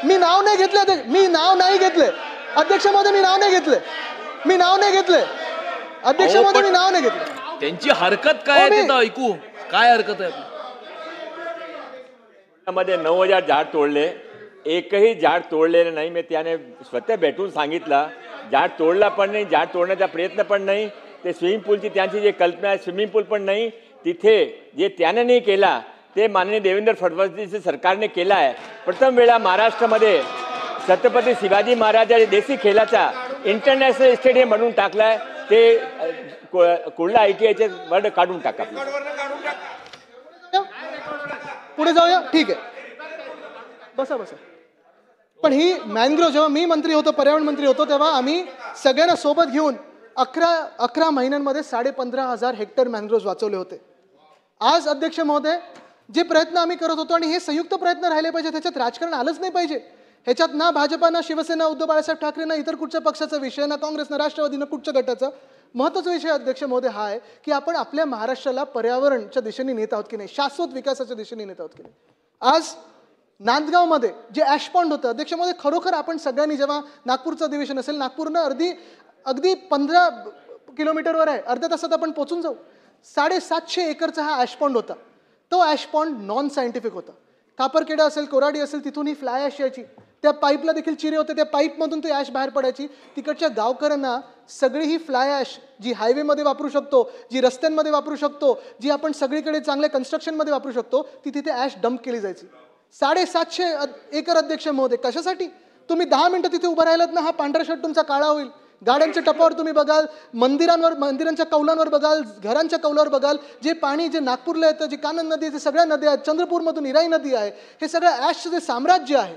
मी नाव नाही घेतले, मी नाव नाही घेतले अध्यक्ष महोदय, मी नाव नाही घेतले अध्यक्ष महोदय, मी नाव नाही घेतले. त्यांची हरकत काय आहे ते तर ऐकू. काय हरकत आहे? मध्ये 9,000 झाड तोडले, एकही झाड तोडलेलं नाही. मी त्याने स्वतः भेटून सांगितलं, झाड तोडला पण नाही, झाड तोडण्याचा प्रयत्न पण नाही. ते स्विमिंग पूलची त्यांची जी कल्पना आहे, स्विमिंग पूल पण नाही तिथे. जे त्याने नाही केला ते माननीय देवेंद्र फडणवीस सरकारने केला आहे. प्रथम वेळा महाराष्ट्रामध्ये छत्रपती शिवाजी महाराजांच्या देशी खेळाचा इंटरनॅशनल स्टेडियम बनवून टाकलाय. ते कुर्ला ITI वर्ड काढून टाका. पुढे जाऊया, ठीक आहे, बसा. पण ही मॅनग्रोव, जेव्हा मी मंत्री होतो, पर्यावरण मंत्री होतो, तेव्हा आम्ही सगळ्यांना सोबत घेऊन 11 महिन्यांमध्ये 15,500 हेक्टर मॅनग्रोव्ह वाचवले होते. आज अध्यक्ष महोदय जे प्रयत्न आम्ही करत होतो आणि हे संयुक्त प्रयत्न राहिले पाहिजे, त्याच्यात राजकारण आलंच नाही पाहिजे. ह्याच्यात ना भाजपा, ना शिवसेना, उद्धव बाळासाहेब ठाकरे, ना इतर कुठच्या पक्षाचा विषय, ना काँग्रेस, ना राष्ट्रवादी, ना कुठच्या गटाचा. महत्त्वाचा विषय अध्यक्ष महोदय हा आहे की आपण आपल्या महाराष्ट्राला पर्यावरणच्या दिशेने नेत आहोत की नाही, शाश्वत विकासाच्या दिशेने नेत आहोत की नाही. आज नांदगावमध्ये जे ॲशपॉन्ड होतं अध्यक्ष महोदय, खरोखर आपण सगळ्यांनी, जेव्हा नागपूरचं अधिवेशन असेल, नागपूरनं अगदी 15 किलोमीटरवर आहे, अर्ध्या तासात आपण पोचून जाऊ. 750 एकरचा हा ॲशपॉन्ड होता. तो ॲशपॉन्ड नॉन सायंटिफिक होता. कापरखेडा असेल, कोराडी असेल, तिथून ही फ्लाय ॲश यायची, त्या पाईपला देखील चिरे होते, त्या पाईपमधून ती ॲश बाहेर पडायची. तिकडच्या गावकऱ्यांना सगळी ही फ्लाय ॲश जी हायवेमध्ये वापरू शकतो, जी रस्त्यांमध्ये वापरू शकतो, जी आपण सगळीकडे चांगल्या कन्स्ट्रक्शनमध्ये वापरू शकतो, ती तिथे ॲश डंप केली जायची. 750 एकर अध्यक्ष महोदय. कशासाठी? तुम्ही 10 मिनिटं तिथे उभं राहिलात ना, हा पांढरा शर्ट तुमचा काळा होईल. गाड्यांच्या टपावर तुम्ही बघाल, मंदिरांच्या कौलांवर बघाल, घरांच्या कौलावर बघाल, जे पाणी जे नागपूरला येतं, जे कानन नदी आहे, सगळ्या नद्या आहेत, चंद्रपूरमधून इराई नदी आहे, हे सगळं ॲशचं जे साम्राज्य आहे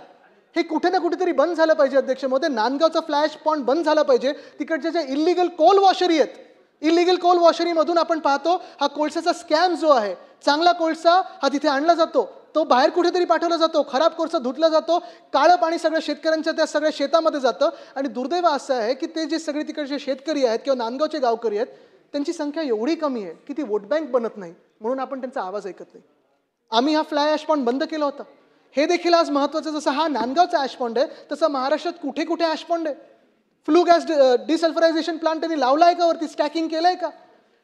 हे कुठे ना कुठेतरी बंद झालं पाहिजे अध्यक्ष महोदय. नांदगावचा फ्लॅश पॉइंट बंद झाला पाहिजे. तिकडच्या ज्या इलिगल कोल वॉशरी आहेत, इलिगल कोल वॉशरीमधून आपण पाहतो हा कोळशाचा स्कॅम जो आहे, चांगला कोळसा हा तिथे आणला जातो, तो बाहेर कुठेतरी पाठवला जातो, खराब कोळसा धुतला जातो, काळं पाणी सगळं शेतकऱ्यांच्या त्या सगळ्या शेतामध्ये जातं. आणि दुर्दैव असं आहे की ते जे सगळे तिकडचे शेतकरी आहेत किंवा नांदगावचे गावकरी आहेत, त्यांची संख्या एवढी कमी आहे की ती वोट बँक बनत नाही, म्हणून आपण त्यांचा आवाज ऐकत नाही. आम्ही हा फ्लाय ॲश पॉइंट बंद केला होता. हे देखील आज महत्त्वाचं. जसं हा नांदगावचा ॲश पॉइंट आहे, तसं महाराष्ट्रात कुठे कुठे ॲश पॉइंट आहे. फ्लू गॅस डिसल्फरायझेशन प्लांट त्यांनी लावला आहे का वरती, स्टॅकिंग केलं आहे का,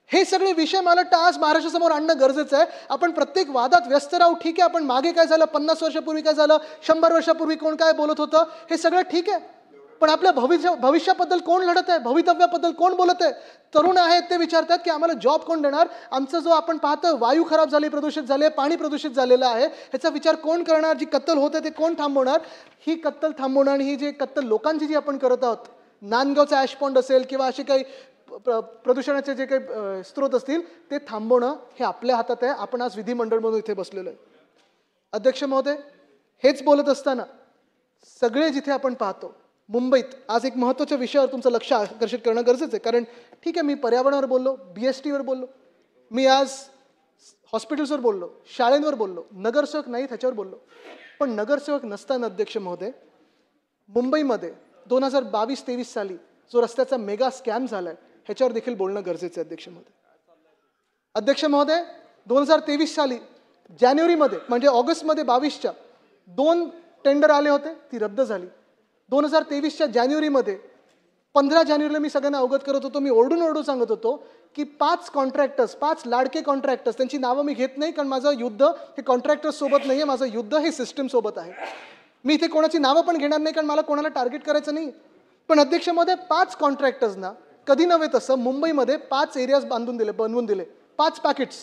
हे सगळे विषय मला वाटतं आज महाराष्ट्रासमोर आणणं गरजेचं आहे. आपण प्रत्येक वादात व्यस्त राहू, ठीक आहे, आपण मागे काय झालं, 50 वर्षापूर्वी काय झालं, 100 वर्षापूर्वी कोण काय बोलत होतं, हे सगळं ठीक आहे, पण आपल्या भविष्याबद्दल कोण लढत आहे, भवितव्याबद्दल कोण बोलत आहे. तरुण आहेत ते विचारतात की आम्हाला जॉब कोण देणार, आमचा जो आपण पाहतो वायू खराब झाले, प्रदूषित झाले, पाणी प्रदूषित झालेलं आहे, ह्याचा विचार कोण करणार, जी कत्तल होते ते कोण थांबवणार. ही कत्तल थांबवणं आणि ही जी कत्तल लोकांची जी आपण करत आहोत, नांदगावचा ॲश पॉइंट असेल किंवा असे काही प्रदूषणाचे जे काही स्रोत असतील ते थांबवणं हे आपल्या हातात आहे. आपण आज विधिमंडळमधून इथे बसलेलो आहे. अध्यक्ष महोदय, हेच बोलत असताना सगळे जिथे आपण पाहतो मुंबईत आज एक महत्त्वाच्या विषयावर तुमचं लक्ष आकर्षित करणं गरजेचं आहे. कारण ठीक आहे, मी पर्यावरणावर बोललो, BSTवर बोललो, मी आज हॉस्पिटल्सवर बोललो, शाळेंवर बोललो, नगरसेवक नाही ह्याच्यावर बोललो, पण नगरसेवक नसताना अध्यक्ष महोदय मुंबईमध्ये 2022-23 साली जो रस्त्याचा मेगा स्कॅम झालाय ह्याच्यावर देखील बोलणं गरजेचं आहे. अध्यक्ष महोदय 2023 साली जानेवारीमध्ये म्हणजे ऑगस्टमध्ये 22च्या 2 टेंडर आले होते, ती रद्द झाली. 2023च्या जानेवारीमध्ये 15 जानेवारीला मी सगळ्यांना अवगत करत होतो, मी ओरडून सांगत होतो की 5 कॉन्ट्रॅक्टर्स, 5 लाडके कॉन्ट्रॅक्टर्स, त्यांची नावं मी घेत नाही कारण माझं युद्ध हे कॉन्ट्रॅक्टर्स सोबत नाही आहे, माझं युद्ध हे सिस्टीम सोबत आहे. मी इथे कोणाची नावं पण घेणार नाही कारण मला कोणाला टार्गेट करायचं नाही. पण अध्यक्ष महोदय 5 कॉन्ट्रॅक्टर्सना कधी नव्हे तसं मुंबईमध्ये 5 एरियाज बनवून दिले 5 पॅकेट्स.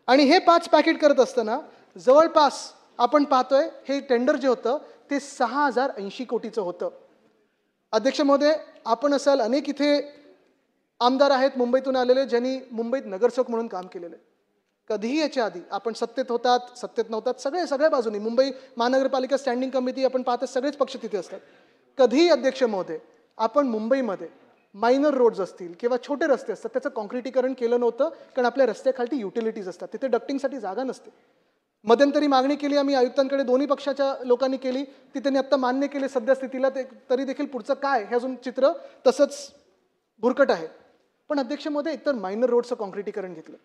आणि हे 5 पॅकेट करत असताना जवळपास आपण पाहतोय हे टेंडर जे होतं ते 6080 कोटीचं होतं. अध्यक्ष महोदय, आपण असाल, अनेक इथे आमदार आहेत मुंबईतून आलेले ज्यांनी मुंबईत नगरसेवक म्हणून काम केलेलं आहे. कधीही याच्या आधी आपण सत्तेत होतात, सत्तेत नव्हतात, सगळ्या बाजूनी मुंबई महानगरपालिका स्टँडिंग कमिटी आपण पाहता सगळेच पक्ष तिथे असतात. कधीही अध्यक्ष महोदय आपण मुंबईमध्ये मायनर रोड्स असतील किंवा छोटे रस्ते असतात त्याचं कॉन्क्रिटीकरण केलं नव्हतं, कारण आपल्या रस्त्याखाली युटिलिटीज असतात, तिथे डक्टिंगसाठी जागा नसते. मध्यंतरी मागणी केली आम्ही आयुक्तांकडे, दोन्ही पक्षाच्या लोकांनी केली, ती त्यांनी आत्ता मान्य केले सद्यस्थितीला. ते तरी देखील पुढचं काय हे अजून चित्र तसंच भुरकट आहे. पण अध्यक्ष महोदय एकतर मायनर रोडचं कॉन्क्रिटीकरण घेतलं.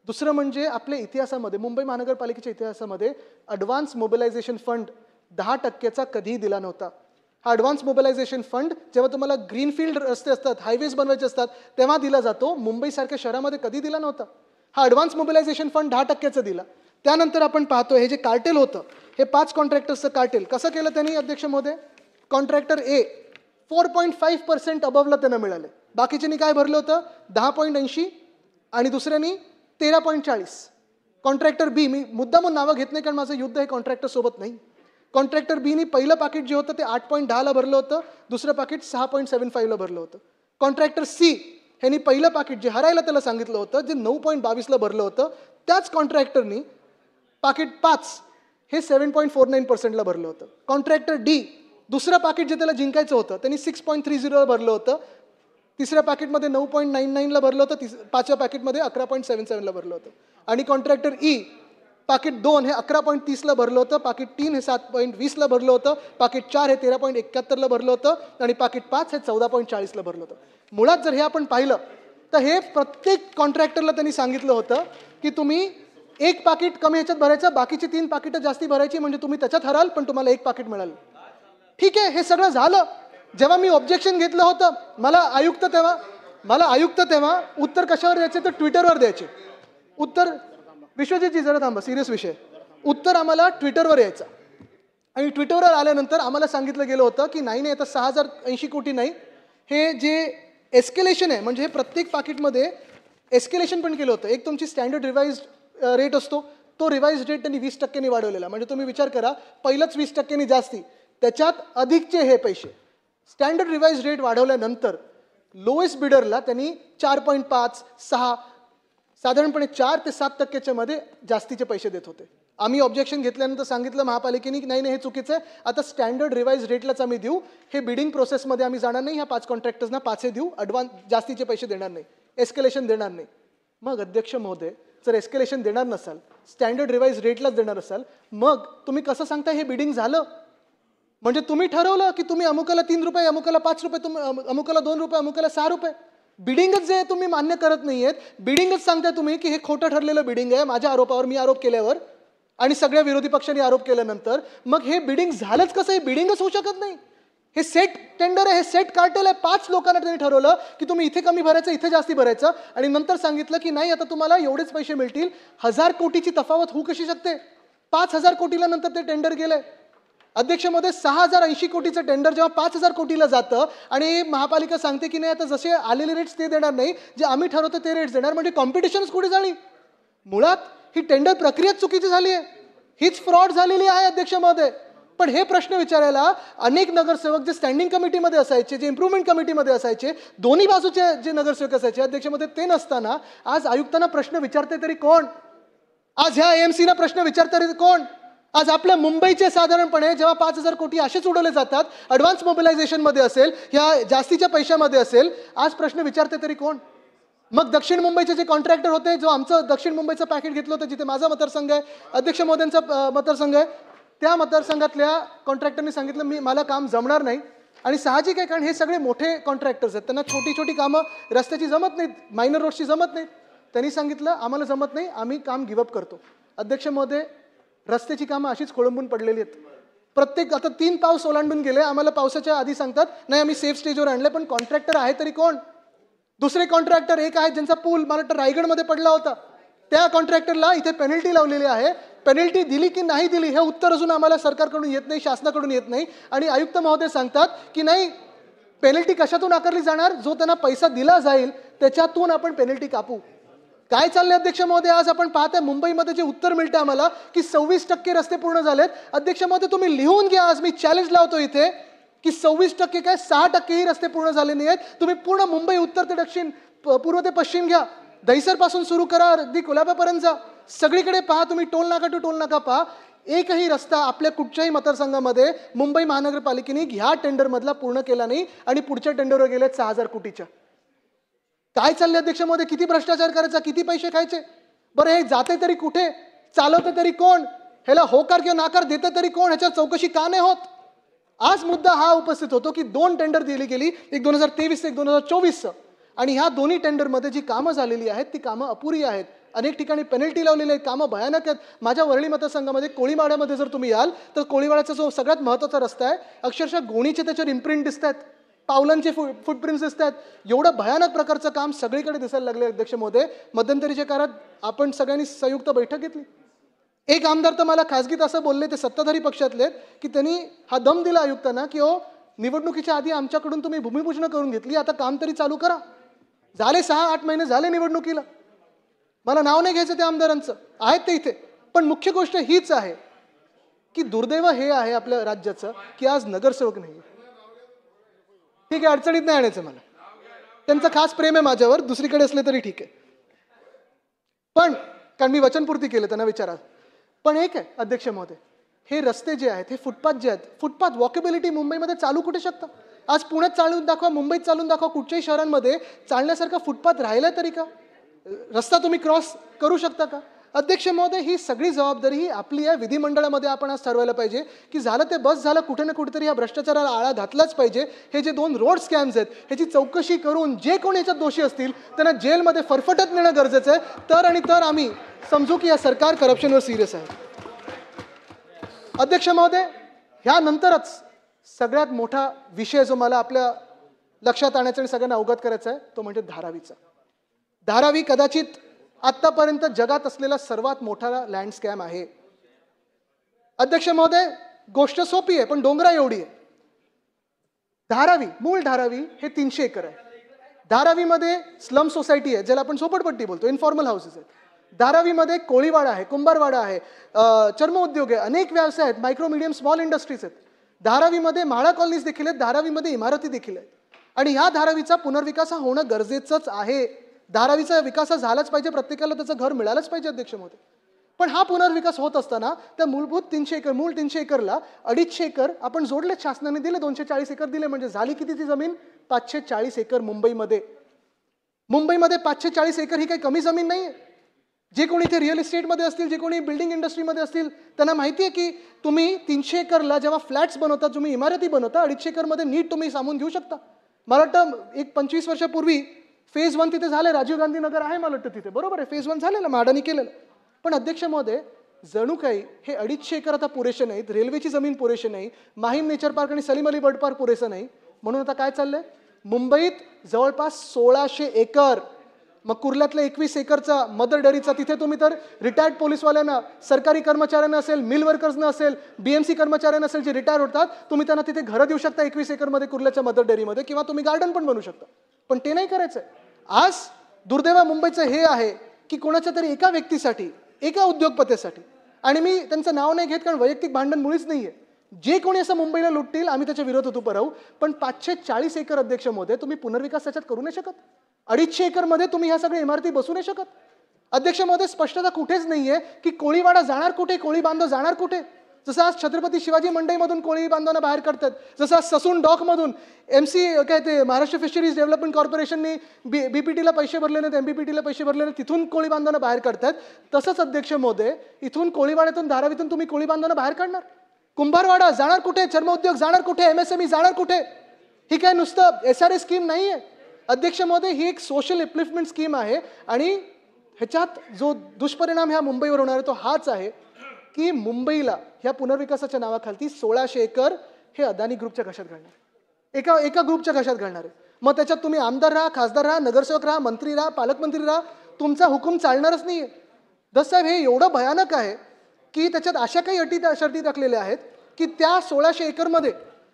दुसरं म्हणजे आपल्या इतिहासामध्ये मुंबई महानगरपालिकेच्या इतिहासामध्ये ॲडव्हान्स मोबिलायझेशन फंड 10% कधीही दिला नव्हता. हा ॲडव्हान्स मोबिलायझेशन फंड जेव्हा तुम्हाला ग्रीनफील्ड रस्ते असतात, हायवेज बनवायचे असतात, तेव्हा दिला जातो. मुंबईसारख्या शहरामध्ये कधी दिला नव्हता. हा ॲडव्हान्स मोबिलायझेशन फंड 10% दिला. त्यानंतर आपण पाहतो हे जे कार्टेल होतं, हे 5 कॉन्ट्रॅक्टर्सचं कार्टेल कसं केलं त्यांनी अध्यक्ष महोदय. कॉन्ट्रॅक्टर ए 4.5% अबवला त्यांना मिळाले. बाकीच्यांनी काय भरलं होतं 10.80 आणि दुसऱ्यांनी 13.40. कॉन्ट्रॅक्टर बी, मी मुद्दामून नावं घेत नाही कारण माझं युद्ध हे कॉन्ट्रॅक्टर सोबत नाही. कॉन्ट्रॅक्टर बीनी पहिलं पाकिट जे होतं ते 8.10ला भरलं होतं, दुसरं पाकिट 6.75ला भरलं होतं. कॉन्ट्रॅक्टर सी ह्यांनी पहिलं पाकिट जे हरायला त्याला सांगितलं होतं, जे 9.22ला भरलं होतं, त्याच कॉन्ट्रॅक्टरनी पाकिट 5 हे 7.49%ला भरलं होतं. कॉन्ट्रॅक्टर डी दुसरं पाकिट जे त्याला जिंकायचं होतं त्यांनी 6.30ला भरलं होतं, तिसऱ्या पॅकेटमध्ये 9.99ला भरलं होतं, पाचव्या पॅकेटमध्ये 11.77ला भरलं होतं. आणि कॉन्ट्रॅक्टर ई पाकिट 2 हे 11.30ला भरलं होतं, पाकिट 3 हे 7.20ला भरलं होतं, पाकिट 4 हे 13.71ला भरलं होतं आणि पाकिट 5 हे 14.40ला भरलं होतं. मुळात जर हे आपण पाहिलं तर हे प्रत्येक कॉन्ट्रॅक्टरला त्यांनी सांगितलं होतं की तुम्ही एक पाकिट कमी ह्याच्यात भरायचं, बाकीची 3 पाकिटं जास्ती भरायची, म्हणजे तुम्ही त्याच्यात हराल पण तुम्हाला एक पाकिट मिळालं. ठीक आहे, हे सगळं झालं. जेव्हा मी ऑब्जेक्शन घेतलं होतं मला आयुक्त तेव्हा उत्तर कशावर द्यायचे तर ट्विटरवर द्यायचे उत्तर. विश्वजितजी जरा थांबा, सिरियस विषय. उत्तर आम्हाला ट्विटरवर यायचं आणि ट्विटरवर आल्यानंतर आम्हाला सांगितलं गेलं होतं की नाही आता 6080 कोटी नाही, हे जे एस्केलेशन आहे म्हणजे हे प्रत्येक पाकिटमध्ये एस्केलेशन पण केलं होतं. एक तुमची स्टँडर्ड रिवाइज्ड रेट असतो, तो रिवाइज्ड रेट त्यांनी 20%नी वाढवलेला. म्हणजे तुम्ही विचार करा, पहिलंच 20%नी जास्ती, त्याच्यात अधिकचे हे पैसे. स्टँडर्ड रिवाइज रेट वाढवल्यानंतर लोएस्ट बिडरला त्यांनी 4.5, 6 साधारणपणे 4 ते 7%च्या मध्ये जास्तीचे पैसे देत होते. आम्ही ऑब्जेक्शन घेतल्यानंतर सांगितलं महापालिकेने की नाही हे चुकीचं आहे, आता स्टँडर्ड रिवाइज रेटलाच आम्ही देऊ, हे बिडिंग प्रोसेसमध्ये आम्ही जाणार नाही, ह्या 5 कॉन्ट्रॅक्टर्सना 5 देऊ, ॲडव्हान्स जास्तीचे पैसे देणार नाही, एस्केलेशन देणार नाही. मग अध्यक्ष महोदय जर एस्केलेशन देणार नसाल, स्टँडर्ड रिवाइज रेटलाच देणार असाल, मग तुम्ही कसं सांगता हे बिडिंग झालं. म्हणजे तुम्ही ठरवलं की तुम्ही अमुकाला 3 रुपये, अमुकाला 5 रुपये, अमुकाला 2 रुपये, अमुकाला 6 रुपये. बिडिंगच जे तुम्ही मान्य करत नाहीयेत, बिडिंगच सांगताय तुम्ही की हे खोटं ठरलेलं बिडिंग आहे माझ्या आरोपावर, मी आरोप केल्यावर आणि सगळ्या विरोधी पक्षांनी आरोप केल्यानंतर, मग हे बिडिंग झालंच कसं. हे बिडिंगच होऊ शकत नाही. हे सेट टेंडर आहे, हे सेट कार्टेल आहे. 5 लोकांना त्यांनी ठरवलं की तुम्ही इथे कमी भरायचं, इथे जास्ती भरायचं आणि नंतर सांगितलं की नाही आता तुम्हाला एवढेच पैसे मिळतील. 1000 कोटीची तफावत होऊ कशी शकते. 5000 कोटीला नंतर ते टेंडर गेलंय. अध्यक्ष महोदय 6080 कोटीचं टेंडर जेव्हा 5000 कोटीला जातं आणि महापालिका सांगते की नाही आता जसे आलेले रेट्स ते देणार नाही, जे आम्ही ठरवतो ते रेट्स देणार, म्हणजे कॉम्पिटिशनच कुठे झाली. मुळात ही टेंडर प्रक्रियाच चुकीची झाली आहे, हीच फ्रॉड झालेली आहे अध्यक्ष महोदय. पण हे प्रश्न विचारायला अनेक नगरसेवक जे स्टँडिंग कमिटीमध्ये असायचे, जे इम्प्रूव्हमेंट कमिटीमध्ये असायचे, दोन्ही बाजूचे जे नगरसेवक असायचे अध्यक्ष महोदय, ते नसताना आज आयुक्तांना प्रश्न विचारते तरी कोण. आज ह्या AMCला प्रश्न विचारते तरी कोण. आज आपल्या मुंबईचे साधारणपणे जेव्हा 5000 कोटी असेच उडवले जातात, ॲडव्हान्स मोबिलायझेशनमध्ये असेल, ह्या जास्तीच्या पैशामध्ये असेल, आज प्रश्न विचारते तरी कोण. मग दक्षिण मुंबईचे जे कॉन्ट्रॅक्टर होते, जो आमचं दक्षिण मुंबईचं पॅकेट घेतलं होतं, जिथे माझा मतदारसंघ आहे, अध्यक्ष महोदयांचा मतदारसंघ आहे, त्या मतदारसंघातल्या कॉन्ट्रॅक्टरनी सांगितलं मला काम जमणार नाही. आणि साहजिक आहे, कारण हे सगळे मोठे कॉन्ट्रॅक्टर्स आहेत, त्यांना छोटी छोटी कामं रस्त्याची जमत नाहीत, मायनर रोडची जमत नाहीत. त्यांनी सांगितलं आम्हाला जमत नाही, आम्ही काम गिवअप करतो. अध्यक्ष महोदय रस्त्याची कामं अशीच खोळंबून पडलेली आहेत. प्रत्येक आता 3 पाऊस ओलांडून गेले, आम्हाला पावसाच्या आधी सांगतात नाही आम्ही सेफ स्टेजवर आणले, पण कॉन्ट्रॅक्टर आहे तरी कोण. दुसरे कॉन्ट्रॅक्टर एक आहेत ज्यांचा पूल मला वाटतं रायगडमध्ये पडला होता, त्या कॉन्ट्रॅक्टरला इथे पेनल्टी लावलेली आहे. पेनल्टी दिली की नाही दिली हे उत्तर अजून आम्हाला सरकारकडून येत नाही, शासनाकडून येत नाही. आणि आयुक्त महोदय सांगतात की नाही पेनल्टी कशातून आकारली जाणार, जो त्यांना पैसा दिला जाईल त्याच्यातून आपण पेनल्टी कापू. काय चाललंय अध्यक्ष महोदय. आज आपण पाहताय मुंबईमध्ये जे उत्तर मिळतं आम्हाला की 26% रस्ते पूर्ण झालेत. अध्यक्ष महोदय तुम्ही लिहून घ्या, आज मी चॅलेंज लावतो इथे की 26% काय 6%ही रस्ते पूर्ण झाले नाही आहेत. तुम्ही पूर्ण मुंबई उत्तर ते दक्षिण, पूर्व ते पश्चिम घ्या, दहिसर पासून सुरू करा, अगदी कोल्हापूरपर्यंत जा. सगळीकडे पहा तुम्ही, टोल नाका टू टोल नाका पहा, एकही रस्ता आपल्या कुठच्याही मतदारसंघामध्ये मुंबई महानगरपालिकेने ह्या टेंडरमधला पूर्ण केला नाही आणि पुढच्या टेंडरवर गेले 6,000 कोटीच्या. काय चाललंय अध्यक्ष महोदय? किती भ्रष्टाचार करायचा, किती पैसे खायचे? बरं हे जाते तरी कुठे, चालवते तरी कोण, ह्याला होकार किंवा नाकार देते तरी कोण, ह्याच्या चौकशी का नाही होत? आज मुद्दा हा उपस्थित होतो की 2 टेंडर दिली गेली, एक 2023 एक 2024, आणि ह्या दोन्ही टेंडरमध्ये जी कामं झालेली आहेत ती कामं अपुरी आहेत. अनेक ठिकाणी पेनल्टी लावलेली आहेत, कामं भयानक आहेत. माझ्या वरळी मतदारसंघामध्ये कोळीवाड्यामध्ये जर तुम्ही याल तर कोळीवाड्याचा जो सगळ्यात महत्त्वाचा रस्ता आहे, अक्षरशः गोणीचे त्याच्यावर इम्प्रिंट दिसत आहेत, पावलांचे फुटप्रिंट्स दिसत आहेत. एवढं भयानक प्रकारचं काम सगळीकडे दिसायला लागले अध्यक्ष महोदय. मध्यंतरीच्या काळात आपण सगळ्यांनी संयुक्त बैठक घेतली. एक आमदार तर मला खासगीत असं बोलले, ते सत्ताधारी पक्षातले, की त्यांनी हा दम दिला आयुक्तांना की हो, निवडणुकीच्या आधी आमच्याकडून तुम्ही भूमिपूजन करून घेतली, आता काम तरी चालू करा. झाले 6-8 महिने झाले निवडणुकीला. मला नाव नाही घ्यायचं त्या आमदारांचं, आहेत ते इथे. पण मुख्य गोष्ट हीच आहे की दुर्दैव हे आहे आपल्या राज्याचं की आज नगरसेवक नाही. ठीक आहे, अडचणीत नाही आणायचं मला, त्यांचं खास प्रेम आहे माझ्यावर, दुसरीकडे असले तरी ठीक आहे. पण कारण मी वचनपूर्ती केलं त्यांना विचारा. पण एक आहे अध्यक्ष महोदय, हे रस्ते जे आहेत, हे फुटपाथ जे आहेत, फुटपाथ वॉकेबिलिटी मुंबईमध्ये चालू कुठे शकतं? आज पुण्यात चालून दाखवा, मुंबईत चालून दाखवा, कुठच्याही शहरांमध्ये चालण्यासारखा फुटपाथ राहिला तरी का? रस्ता तुम्ही क्रॉस करू शकता का? अध्यक्ष महोदय, ही सगळी जबाबदारी ही आपली आहे. विधिमंडळामध्ये आपण आज ठरवायला पाहिजे की झालं ते बस झालं, कुठे ना कुठेतरी या भ्रष्टाचाराला आळा घातलाच पाहिजे. हे जे 2 रोड स्कॅम्स आहेत ह्याची चौकशी करून जे कोणी याच्यात दोषी असतील त्यांना जेलमध्ये फरफटत नेणं गरजेचं आहे. तर आम्ही समजू की या सरकार करप्शनवर सिरियस आहे. अध्यक्ष महोदय, ह्यानंतरच सगळ्यात मोठा विषय जो मला आपल्या लक्षात आणायचा आणि सगळ्यांना अवगत करायचा आहे तो म्हणजे धारावीचा. धारावी कदाचित आतापर्यंत जगात असलेला सर्वात मोठा लँड स्कॅम आहे. अध्यक्ष महोदय, गोष्ट सोपी आहे पण डोंगरा एवढी आहे. मूळ धारावी हे 300 एकर आहे. धारावीमध्ये स्लम सोसायटी आहे, ज्याला आपण झोपडपट्टी बोलतो, इन्फॉर्मल हाऊसेस आहेत. धारावीमध्ये कोळीवाडा आहे, कुंभारवाडा आहे, चर्मोद्योग आहे, अनेक व्यवसाय आहेत, मायक्रो मीडियम स्मॉल इंडस्ट्रीज आहेत. धारावीमध्ये म्हाळा कॉलनीज देखील आहेत, धारावीमध्ये इमारती देखील आहेत. आणि ह्या धारावीचा पुनर्विकास होणं गरजेचंच आहे. धारावीचा विकास झालाच पाहिजे, प्रत्येकाला त्याचं घर मिळालंच पाहिजे अध्यक्ष महोदय. पण हा पुनर्विकास होत असताना त्या मूलभूत 300 एकर, मूळ 300 एकरला 250 एकर आपण जोडले, शासनाने दिले, 240 एकर दिले. म्हणजे झाली किती ती जमीन? 540 एकर मुंबईमध्ये. 540 एकर ही काही कमी जमीन नाही आहे. जे कोणी इथे रिअल इस्टेटमध्ये असतील, जे कोणी बिल्डिंग इंडस्ट्रीमध्ये असतील, त्यांना माहिती आहे की तुम्ही 300 एकरला जेव्हा फ्लॅट्स बनवता, तुम्ही इमारती बनवता, 250 एकरमध्ये नीट तुम्ही सामावून घेऊ शकता. मला वाटतं एक 25 वर्षापूर्वी फेज 1 तिथे झालं, राजीव गांधी नगर आहे मला वाटतं तिथे, बरोबर आहे, फेज 1 झालेलं, म्हाडानी केलेलं. पण अध्यक्ष महोदय, जणू काही हे 250 एकर आता पुरेसे नाहीत, रेल्वेची जमीन पुरेशी नाही, माहीम नेचर पार्क आणि सलीम अली बर्ड पार्क पुरेसं नाही. म्हणून आता काय चाललंय, मुंबईत जवळपास 1600 एकर, मग कुर्ल्यातल्या 21 एकरचा मदर डेअरीचा, तिथे तुम्ही तर रिटायर्ड पोलीसवाल्यांना, सरकारी कर्मचाऱ्यांना असेल, मिल वर्कर्सना असेल, BMC कर्मचाऱ्यांना असेल जे रिटायर होतात, तुम्ही त्यांना तिथे घरं देऊ शकता 21 एकरमध्ये कुर्ल्याच्या मदर डेअरीमध्ये, किंवा तुम्ही गार्डन पण बनवू शकता. पण ते नाही करायचंय. आज दुर्दैव मुंबईचं हे आहे की कोणाच्या तरी एका व्यक्तीसाठी, एका उद्योगपतीसाठी, आणि मी त्यांचं नाव नाही घेत कारण वैयक्तिक भांडण मुळीच नाहीये, जे कोणी असं मुंबईला लुटतील आम्ही त्याच्या विरोधात उभं राहू. पण 540 एकर अध्यक्ष महोदय, तुम्ही पुनर्विकास त्याच्यात करू नाही शकत. 250 एकरमध्ये तुम्ही ह्या सगळ्या इमारती बसू नाही शकत. अध्यक्ष महोदय, स्पष्टता कुठेच नाहीये की कोळीवाडा जाणार कुठे, कोळी बांधव जाणार कुठे. जसं आज छत्रपती शिवाजी मंडईमधून कोळी बांधवांना बाहेर काढतात, जसं आज ससून डॉकमधून काय ते महाराष्ट्र फिशरीज डेव्हलपमेंट कॉर्पोरेशननी BPTला पैसे भरले नाहीत, MBPTला पैसे भरले नाहीत, तिथून कोळी बांधवांना बाहेर काढतात. तसंच अध्यक्ष महोदय, इथून कोळीवाड्यातून, धारावीतून तुम्ही कोळी बांधवांना बाहेर काढणार. कुंभारवाडा जाणार कुठे, चर्मोद्योग जाणार कुठे, MSME जाणार कुठे. ही काय नुसतं SRA स्कीम नाही आहे अध्यक्ष महोदय, ही एक सोशल अपलिफ्टमेंट स्कीम आहे. आणि ह्याच्यात जो दुष्परिणाम ह्या मुंबईवर होणार आहे तो हाच आहे की मुंबईला ह्या पुनर्विकासाच्या नावाखाली 1600 एकर हे अदानी ग्रुपच्या घशात घालणार, एका ग्रुपच्या घशात घालणार आहे. मग त्याच्यात तुम्ही आमदार राहा, खासदार राहा, नगरसेवक राहा, मंत्री राहा, पालकमंत्री राहा, तुमचा हुकूम चालणारच नाहीये. दससाहेब, हे एवढं भयानक आहे की त्याच्यात अशा काही अटी शर्ती टाकलेल्या आहेत की त्या 1600 एकरमध्ये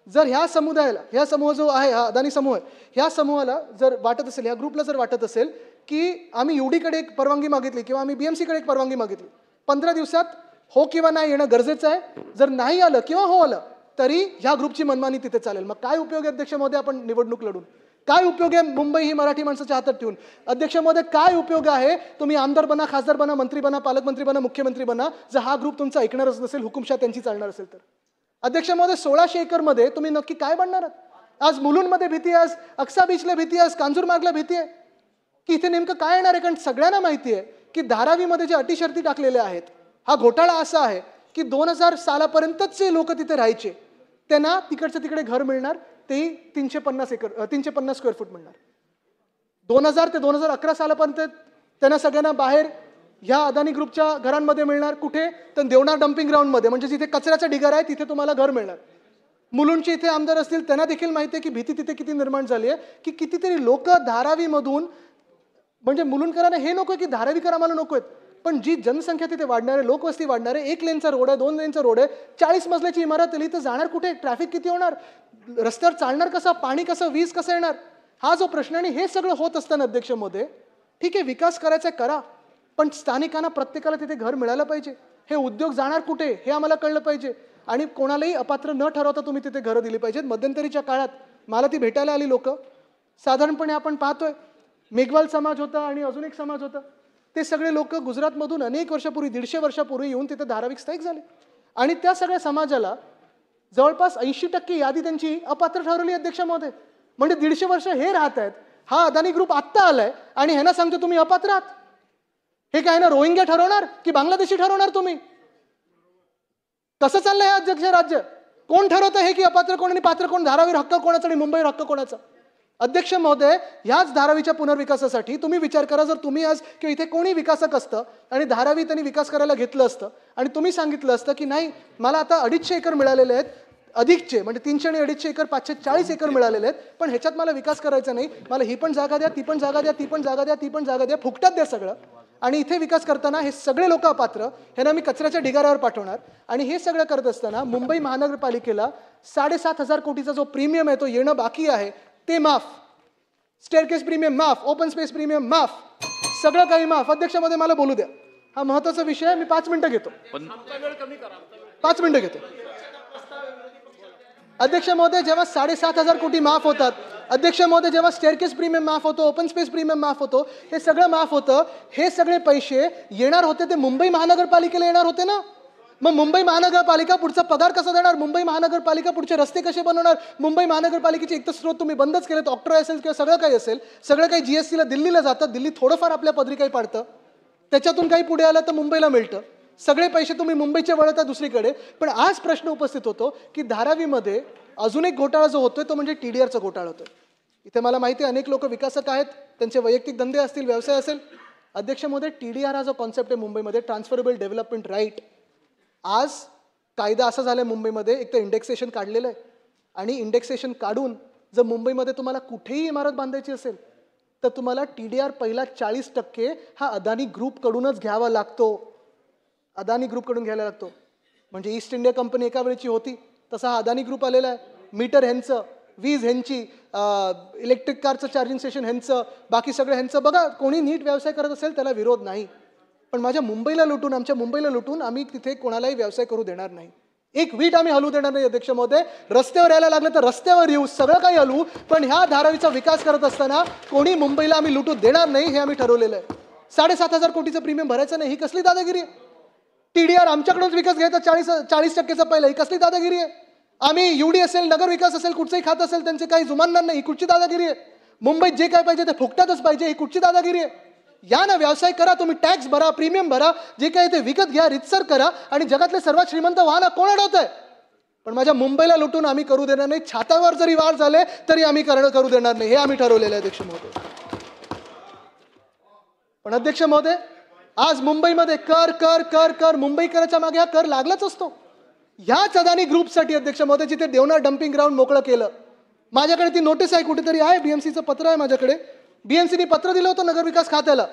जर ह्या समुदायाला, ह्या समूह जो आहे, हा अदानी समूह आहे, ह्या समूहाला जर वाटत असेल, ह्या ग्रुपला जर वाटत असेल की आम्ही UD कडे एक परवानगी मागितली किंवा आम्ही BMC कडे एक परवानगी मागितली, 15 दिवसात हो किंवा नाही येणं गरजेचं आहे. जर नाही आलं किंवा हो आलं तरी ह्या ग्रुपची मनमानी तिथे चालेल. मग काय उपयोग आहे अध्यक्ष महोदय आपण निवडणूक लढून? काय उपयोग आहे मुंबई ही मराठी माणसाच्या हातात ठेवून? अध्यक्ष महोदय, काय उपयोग आहे तुम्ही आमदार बना, खासदार बना, मंत्री बना, पालकमंत्री बना, मुख्यमंत्री बना, जर हा ग्रुप तुमचा ऐकणारच नसेल, हुकुमशाह त्यांची चालणार असेल तर? अध्यक्ष महोदय, 1600 एकरमध्ये तुम्ही नक्की काय बनणार आहात? आज मुलुंडमध्ये भीती आहे, आज अक्सा बीचला भीती आहे, आज कांजूरमार्गला भीती आहे की इथे नेमकं काय येणार आहे? कारण सगळ्यांना माहिती आहे की धारावीमध्ये जे अटी शर्ती टाकलेल्या आहेत, हा घोटाळा असा आहे की 2000 सालापर्यंतच जे लोक तिथे राहायचे त्यांना तिकडचं तिकडे घर मिळणार, तेही 350 स्क्वेअर फूट मिळणार. 2000 ते 2011 सालापर्यंत त्यांना सगळ्यांना बाहेर ह्या अदानी ग्रुपच्या घरांमध्ये मिळणार. कुठे? तर देवनार डम्पिंग ग्राउंडमध्ये, म्हणजे जिथे कचऱ्याचा ढिगारा आहे तिथे तुम्हाला घर मिळणार. मुलुंडचे इथे आमदार असतील त्यांना देखील माहिती आहे की भीती तिथे किती निर्माण झाली आहे की कितीतरी लोक धारावीमधून, म्हणजे मुलुंडकरांना हे नको की धारावीकर आम्हाला नको आहेत, पण जी जनसंख्या तिथे वाढणार आहे, लोकवस्ती वाढणार आहे, 1 लेनचा रोड आहे, 2 लेनचा रोड आहे, 40 मजल्याची इमारत आली तर जाणार कुठे? ट्रॅफिक किती होणार? रस्त्यावर चालणार कसं? पाणी कसं? वीज कसं येणार? हा जो प्रश्न. आणि हे सगळं होत असताना अध्यक्ष महोदय, ठीक आहे विकास करायचा करा, पण स्थानिकांना प्रत्येकाला तिथे घर मिळालं पाहिजे. हे उद्योग जाणार कुठे हे आम्हाला कळलं पाहिजे आणि कोणालाही अपात्र न ठरवता तुम्ही तिथे घरं दिली पाहिजेत. मध्यंतरीच्या काळात मला ती भेटायला आली लोक, साधारणपणे आपण पाहतोय मेघवाल समाज होता आणि अजून एक समाज होता, ते सगळे लोक गुजरातमधून अनेक वर्षापूर्वी, 150 वर्षापूर्वी येऊन तिथे धाराविक स्थायिक झाले आणि त्या सगळ्या समाजाला जवळपास 80% यादी त्यांची अपात्र ठरवली अध्यक्ष महोदय. म्हणजे 150 वर्ष हे राहत आहेत, हा अदानी ग्रुप आत्ता आलाय आणि ह्यांना सांगतो तुम्ही अपात्र आहात. हे काय ना रोहिंग्या ठरवणार की बांगलादेशी ठरवणार तुम्ही? कसं चाललंय हे अध्यक्ष राज्य? कोण ठरवतं हे की अपात्र कोण आणि पात्र कोण? धारावीर हक्क कोणाचा आणि मुंबईवर हक्क कोणाचा? अध्यक्ष महोदय, ह्याच धारावीच्या पुनर्विकासासाठी तुम्ही विचार करा, जर तुम्ही आज किंवा इथे कोणी विकासक असतं आणि धारावी त्यांनी विकास करायला घेतलं असतं आणि तुम्ही सांगितलं असतं की नाही मला आता 250 एकर मिळालेले आहेत, अधिकचे म्हणजे 300 आणि 250 एकर 540 एकर मिळालेले आहेत, पण ह्याच्यात मला विकास करायचा नाही, मला ही पण जागा द्या, ती पण जागा द्या, ती पण जागा द्या, ती पण जागा द्या, फुकटात द्या सगळं, आणि इथे विकास करताना हे सगळे लोक अपात्र, ह्यांना मी कचऱ्याच्या ढिगाऱ्यावर पाठवणार. आणि हे सगळं करत असताना मुंबई महानगरपालिकेला 7,500 कोटीचा जो प्रीमियम आहे तो येणं बाकी आहे ते माफ, स्टेअरकेस प्रीमियम माफ, ओपन स्पेस प्रीमियम माफ, सगळं काही माफ. अध्यक्षामध्ये मला बोलू द्या, हा महत्वाचा विषय आहे, मी 5 मिनिटं घेतो. 5 मिनिटं घेतो. अध्यक्ष महोदय, जेव्हा 7,500 कोटी माफ होतात, अध्यक्ष महोदय जेव्हा स्टेअरकेस प्रीमियम माफ होतो, ओपन स्पेस प्रीमियम माफ होतो, हे सगळं माफ होतं, हे सगळे पैसे येणार होते ते मुंबई महानगरपालिकेला येणार होते ना. मग मुंबई महानगरपालिका पुढचा पगार कसा देणार? मुंबई महानगरपालिका पुढचे रस्ते कसे बनवणार? मुंबई महानगरपालिकेचे एक तर स्रोत तुम्ही बंदच केलेत, ऑक्ट्रॉय असेल किंवा सगळं काही असेल, सगळं काही जीएसटीला दिल्लीला जातं, दिल्ली थोडंफार आपल्या पदरी काही पाडतं, त्याच्यातून काही पुढे आलं तर मुंबईला मिळतं, सगळे पैसे तुम्ही मुंबईचे वळवता दुसरीकडे. पण आज प्रश्न उपस्थित होतो की धारावीमध्ये अजून एक घोटाळा जो होतोय तो म्हणजे TDRचा घोटाळा होतोय. इथे मला माहिती आहे अनेक लोक विकासक आहेत, त्यांचे वैयक्तिक धंदे असतील, व्यवसाय असेल. अध्यक्ष महोदय, TDR हा जो कॉन्सेप्ट आहे मुंबईमध्ये, ट्रान्सफरेबल डेव्हलपमेंट राईट, आज कायदा असा झालाय मुंबईमध्ये, एक तर इंडेक्सेशन काढलेलं आहे आणि इंडेक्सेशन काढून जर मुंबईमध्ये तुम्हाला कुठेही इमारत बांधायची असेल तर तुम्हाला TDR पहिला 40% हा अदानी ग्रुपकडूनच घ्यावा लागतो. अदानी ग्रुपकडून घ्यायला लागतो. म्हणजे ईस्ट इंडिया कंपनी एका वेळची होती, तसा हा अदानी ग्रुप आलेला आहे. मीटर ह्यांचं, वीज ह्यांची, इलेक्ट्रिक कारचं चार्जिंग स्टेशन ह्यांचं, बाकी सगळं ह्यांचं. बघा, कोणी नीट व्यवसाय करत असेल त्याला विरोध नाही, पण माझ्या मुंबईला लुटून, आमच्या मुंबईला लुटून आम्ही तिथे कोणालाही व्यवसाय करू देणार नाही. एक वीट आम्ही हलवू देणार नाही. अध्यक्ष महोदय, रस्त्यावर यायला लागलं तर रस्त्यावर येऊ, सगळं काही हलवू, पण ह्या धारावीचा विकास करत असताना कोणी मुंबईला आम्ही लुटू देणार नाही, हे आम्ही ठरवलेलं आहे. 7,500 कोटीचं प्रीमियम भरायचं नाही, ही कसली दादागिरी आहे? TDR आमच्याकडूनच विकास घ्यायचा 40%चा पहिला, ही कसली दादागिरी आहे? आम्ही UD असेल, नगर विकास असेल, कुठचंही खात असेल त्यांचे काही जुमानणार नाही, ही कुठची दादागिरी आहे? मुंबईत जे काय पाहिजे ते फुकटातच पाहिजे, ही कुठची दादागिरी आहे? या ना, व्यवसाय करा, तुम्ही टॅक्स भरा, प्रीमियम भरा, जे काही ते विकत घ्या, रितसर करा आणि जगातले सर्वात श्रीमंत व्हा ना. कोण अडवत आहे? पण माझ्या मुंबईला लुटून आम्ही करू देणार नाही. छातावर जरी वाढ झाले तरी आम्ही करू देणार नाही, हे आम्ही ठरवलेलं आहे अध्यक्ष महोदय. पण अध्यक्ष महोदय, आज मुंबईमध्ये कर कर कर कर, मुंबईकराच्या मागे हा कर लागलाच असतो. ह्याच अदानी ग्रुपसाठी अध्यक्ष महोदय, जिथे देवनार डम्पिंग ग्राउंड मोकळं केलं, माझ्याकडे ती नोटीस आहे, कुठेतरी आहे, BMCचं पत्र आहे माझ्याकडे. BMCने पत्र दिलं होतं नगरविकास खात्याला.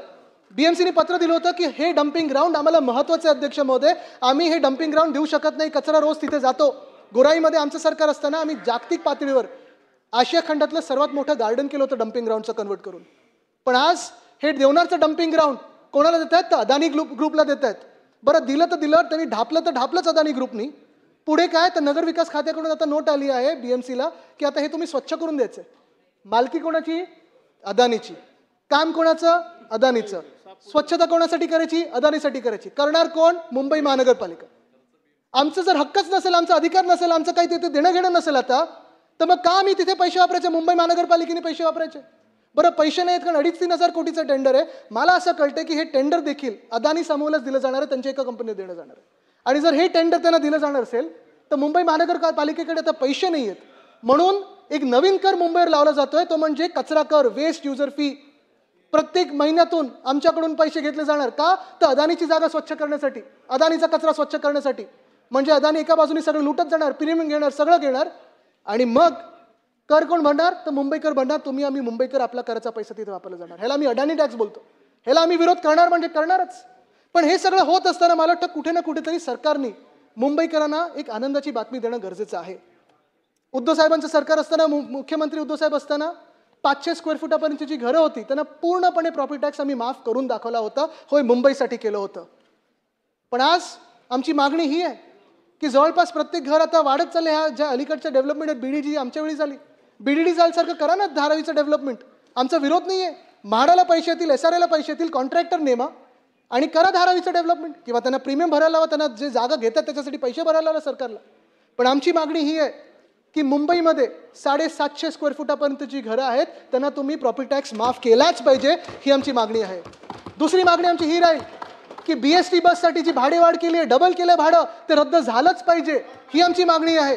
BMCने पत्र दिलं होतं की हे डम्पिंग ग्राउंड आम्हाला महत्त्वाचं आहे अध्यक्ष महोदय, आम्ही हे डम्पिंग ग्राउंड देऊ शकत नाही, कचरा रोज तिथे जातो. गोराईमध्ये आमचं सरकार असताना आम्ही जागतिक पातळीवर आशिया खंडातलं सर्वात मोठं गार्डन केलं होतं डम्पिंग ग्राउंडचं कन्वर्ट करून. पण आज हे देवनारचं डम्पिंग ग्राउंड कोणाला देत आहेत? तर अदानी ग्रुपला देत आहेत. बरं, दिलं तर दिलं, त्यांनी ढापलं तर ढापलंच अदानी ग्रुपनी. पुढे काय, तर नगर विकास खात्याकडून आता नोट आली आहे BMCला की आता हे तुम्ही स्वच्छ करून द्यायचं. मालकी कोणाची? अदानीची. काम कोणाचं? अदानीचं. स्वच्छता कोणासाठी करायची? अदानीसाठी करायची. करणार कोण? मुंबई महानगरपालिका. आमचं जर हक्कच नसेल, आमचा अधिकार नसेल, आमचं काही तिथे देणं घेणं नसेल आता, तर मग का आम्ही तिथे पैसे वापरायचे? मुंबई महानगरपालिकेने पैसे वापरायचे? बरं पैसे नाहीत कारण 2,500-3,000 कोटीचं टेंडर आहे. मला असं कळतंय की हे टेंडर देखील अदानी समूहालाच दिलं जाणार आहे, त्यांच्या एका कंपनीला देणं जाणार आहे. आणि जर हे टेंडर त्यांना दिलं जाणार असेल तर मुंबई महानगरपालिकेकडे आता पैसे नाही आहेत, म्हणून एक नवीन कर मुंबईवर लावला जातोय, तो म्हणजे कचरा कर, वेस्ट युजर फी. प्रत्येक महिन्यातून आमच्याकडून पैसे घेतले जाणार. का? तर अदानीची जागा स्वच्छ करण्यासाठी, अदानीचा कचरा स्वच्छ करण्यासाठी. म्हणजे अदानी एका बाजूने सगळं लुटत जाणार, प्रीमियम घेणार, सगळं घेणार, आणि मग कर कोण भरणार? तर मुंबईकर भरणार. तुम्ही आम्ही मुंबईकर आपला कराचा पैसा तिथे वापरला जाणार. ह्याला आम्ही अडाणी टॅक्स बोलतो. ह्याला आम्ही विरोध करणार म्हणजे करणारच. पण हे सगळं होत असताना मला वाटतं कुठे ना कुठेतरी सरकारने मुंबईकरांना एक आनंदाची बातमी देणं गरजेचं आहे. उद्धव साहेबांचं सरकार असताना, मुख्यमंत्री उद्धव साहेब असताना 500 स्क्वेअर फुटापर्यंतची जी घरं होती त्यांना पूर्णपणे प्रॉपर्टी टॅक्स आम्ही माफ करून दाखवला होता. होय, मुंबईसाठी केलं होतं. पण आज आमची मागणी ही आहे की जवळपास प्रत्येक घर आता वाढत चालले. ह्या ज्या अलीकडच्या डेव्हलपमेंट आहेत, BDG आमच्या वेळी झाली, BDD सारखं करा ना धारावीचं डेव्हलपमेंट. आमचा विरोध नाही आहे. म्हाडाला पैसे येतील, SRA ला पैसे येतील, कॉन्ट्रॅक्टर नेमा आणि करा धारावीचं डेव्हलपमेंट, किंवा त्यांना प्रीमियम भरायला लावा, त्यांना जे जागा घेतात त्याच्यासाठी पैसे भरायला लावा सरकारला. पण आमची मागणी ही आहे की मुंबईमध्ये 750 स्क्वेअर फुटापर्यंत जी घरं आहेत त्यांना तुम्ही प्रॉपर्टी टॅक्स माफ केलाच पाहिजे, ही आमची मागणी आहे. दुसरी मागणी आमची ही राहील की BST बससाठी जी भाडेवाढ केली आहे, डबल केलं भाडं, ते रद्द झालंच पाहिजे, ही आमची मागणी आहे.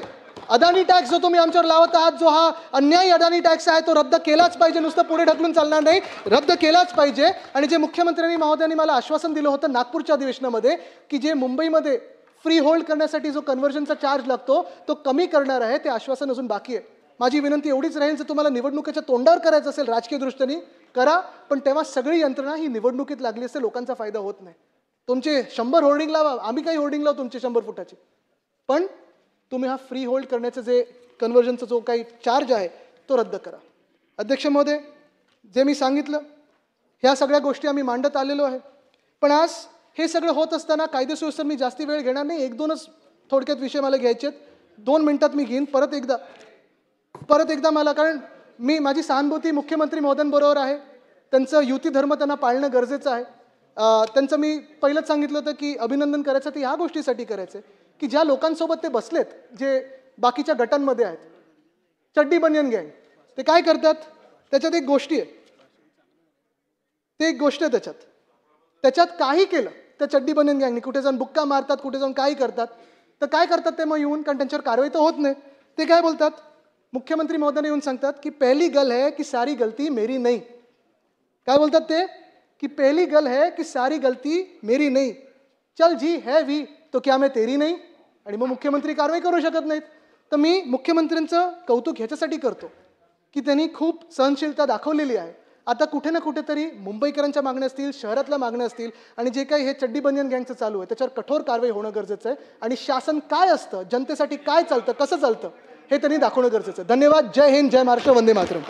अदानी टॅक्स जो तुम्ही आमच्यावर लावत आहात, जो हा अन्यायी अदानी टॅक्स आहे, तो रद्द केलाच पाहिजे. नुसतं पुढे ढकलून चालणार नाही, रद्द केलाच पाहिजे. आणि जे मुख्यमंत्र्यांनी महोदयांनी मला आश्वासन दिलं होतं नागपूरच्या अधिवेशनामध्ये की जे मुंबईमध्ये फ्री होल्ड करण्यासाठी जो कन्व्हर्जनचा चार्ज लागतो तो कमी करणार आहे, ते आश्वासन अजून बाकी आहे. माझी विनंती एवढीच राहील, जर तुम्हाला निवडणुकीच्या तोंडावर करायचं असेल राजकीय दृष्टीने करा, पण तेव्हा सगळी यंत्रणा ही निवडणुकीत लागली असते, लोकांचा फायदा होत नाही. तुमचे 100 होर्डिंग लावा, आम्ही काही होर्डिंग लावू तुमचे 100 फुटाची, पण तुम्ही हा फ्री होल्ड करण्याचं जे कन्व्हर्जनचा जो काही चार्ज आहे तो रद्द करा. अध्यक्ष महोदय, जे मी सांगितलं ह्या सगळ्या गोष्टी आम्ही मांडत आलेलो आहे. पण आज हे सगळं होत असताना कायदे सुव्यवस्थेवर मी जास्ती वेळ घेणार नाही. 1-2च थोडक्यात विषय मला घ्यायचे आहेत. 2 मिनिटात मी घेईन. परत एकदा मला, कारण माझी सहानुभूती मुख्यमंत्री महोदयांबरोबर आहे. त्यांचं युती धर्म त्यांना पाळणं गरजेचं आहे. त्यांचं मी पहिलंच सांगितलं होतं की अभिनंदन करायचं ते ह्या गोष्टीसाठी करायचं की ज्या लोकांसोबत ते बसलेत, जे बाकीच्या गटांमध्ये आहेत, चड्डी बनियन गँग, ते काय करतात? त्याच्यात एक गोष्टी आहे, ते एक गोष्ट आहे त्याच्यात काही केलं त्या चड्डी बनियन गँगनी, कुठे जाऊन बुक्का मारतात, कुठे जाऊन काही करतात, तर काय करतात ते मग येऊन, कारण त्यांच्यावर कारवाई तर होत नाही, ते काय बोलतात? मुख्यमंत्री महोदयांना येऊन सांगतात की पहली गल है की सारी गलती मेरी नहीं. काय बोलतात ते? की पहली गल है की सारी गलती मेरी नहीं, चल जी है भी तो क्या मैं तेरी नहीं. आणि मग मुख्यमंत्री कारवाई करू शकत नाहीत. तर मी मुख्यमंत्र्यांचं कौतुक ह्याच्यासाठी करतो की त्यांनी खूप सहनशीलता दाखवलेली आहे. आता कुठे ना कुठेतरी मुंबईकरांच्या मागण्या असतील, शहरातल्या मागण्या असतील, आणि जे काही हे चड्डी बनियन गँगचं चालू आहे त्याच्यावर कठोर कारवाई होणं गरजेचं आहे. आणि शासन काय असतं, जनतेसाठी काय चालतं, कसं चालतं, हे त्यांनी दाखवणं गरजेचं आहे. धन्यवाद. जय हिंद, जय महाराष्ट्र, वंदे मातरम.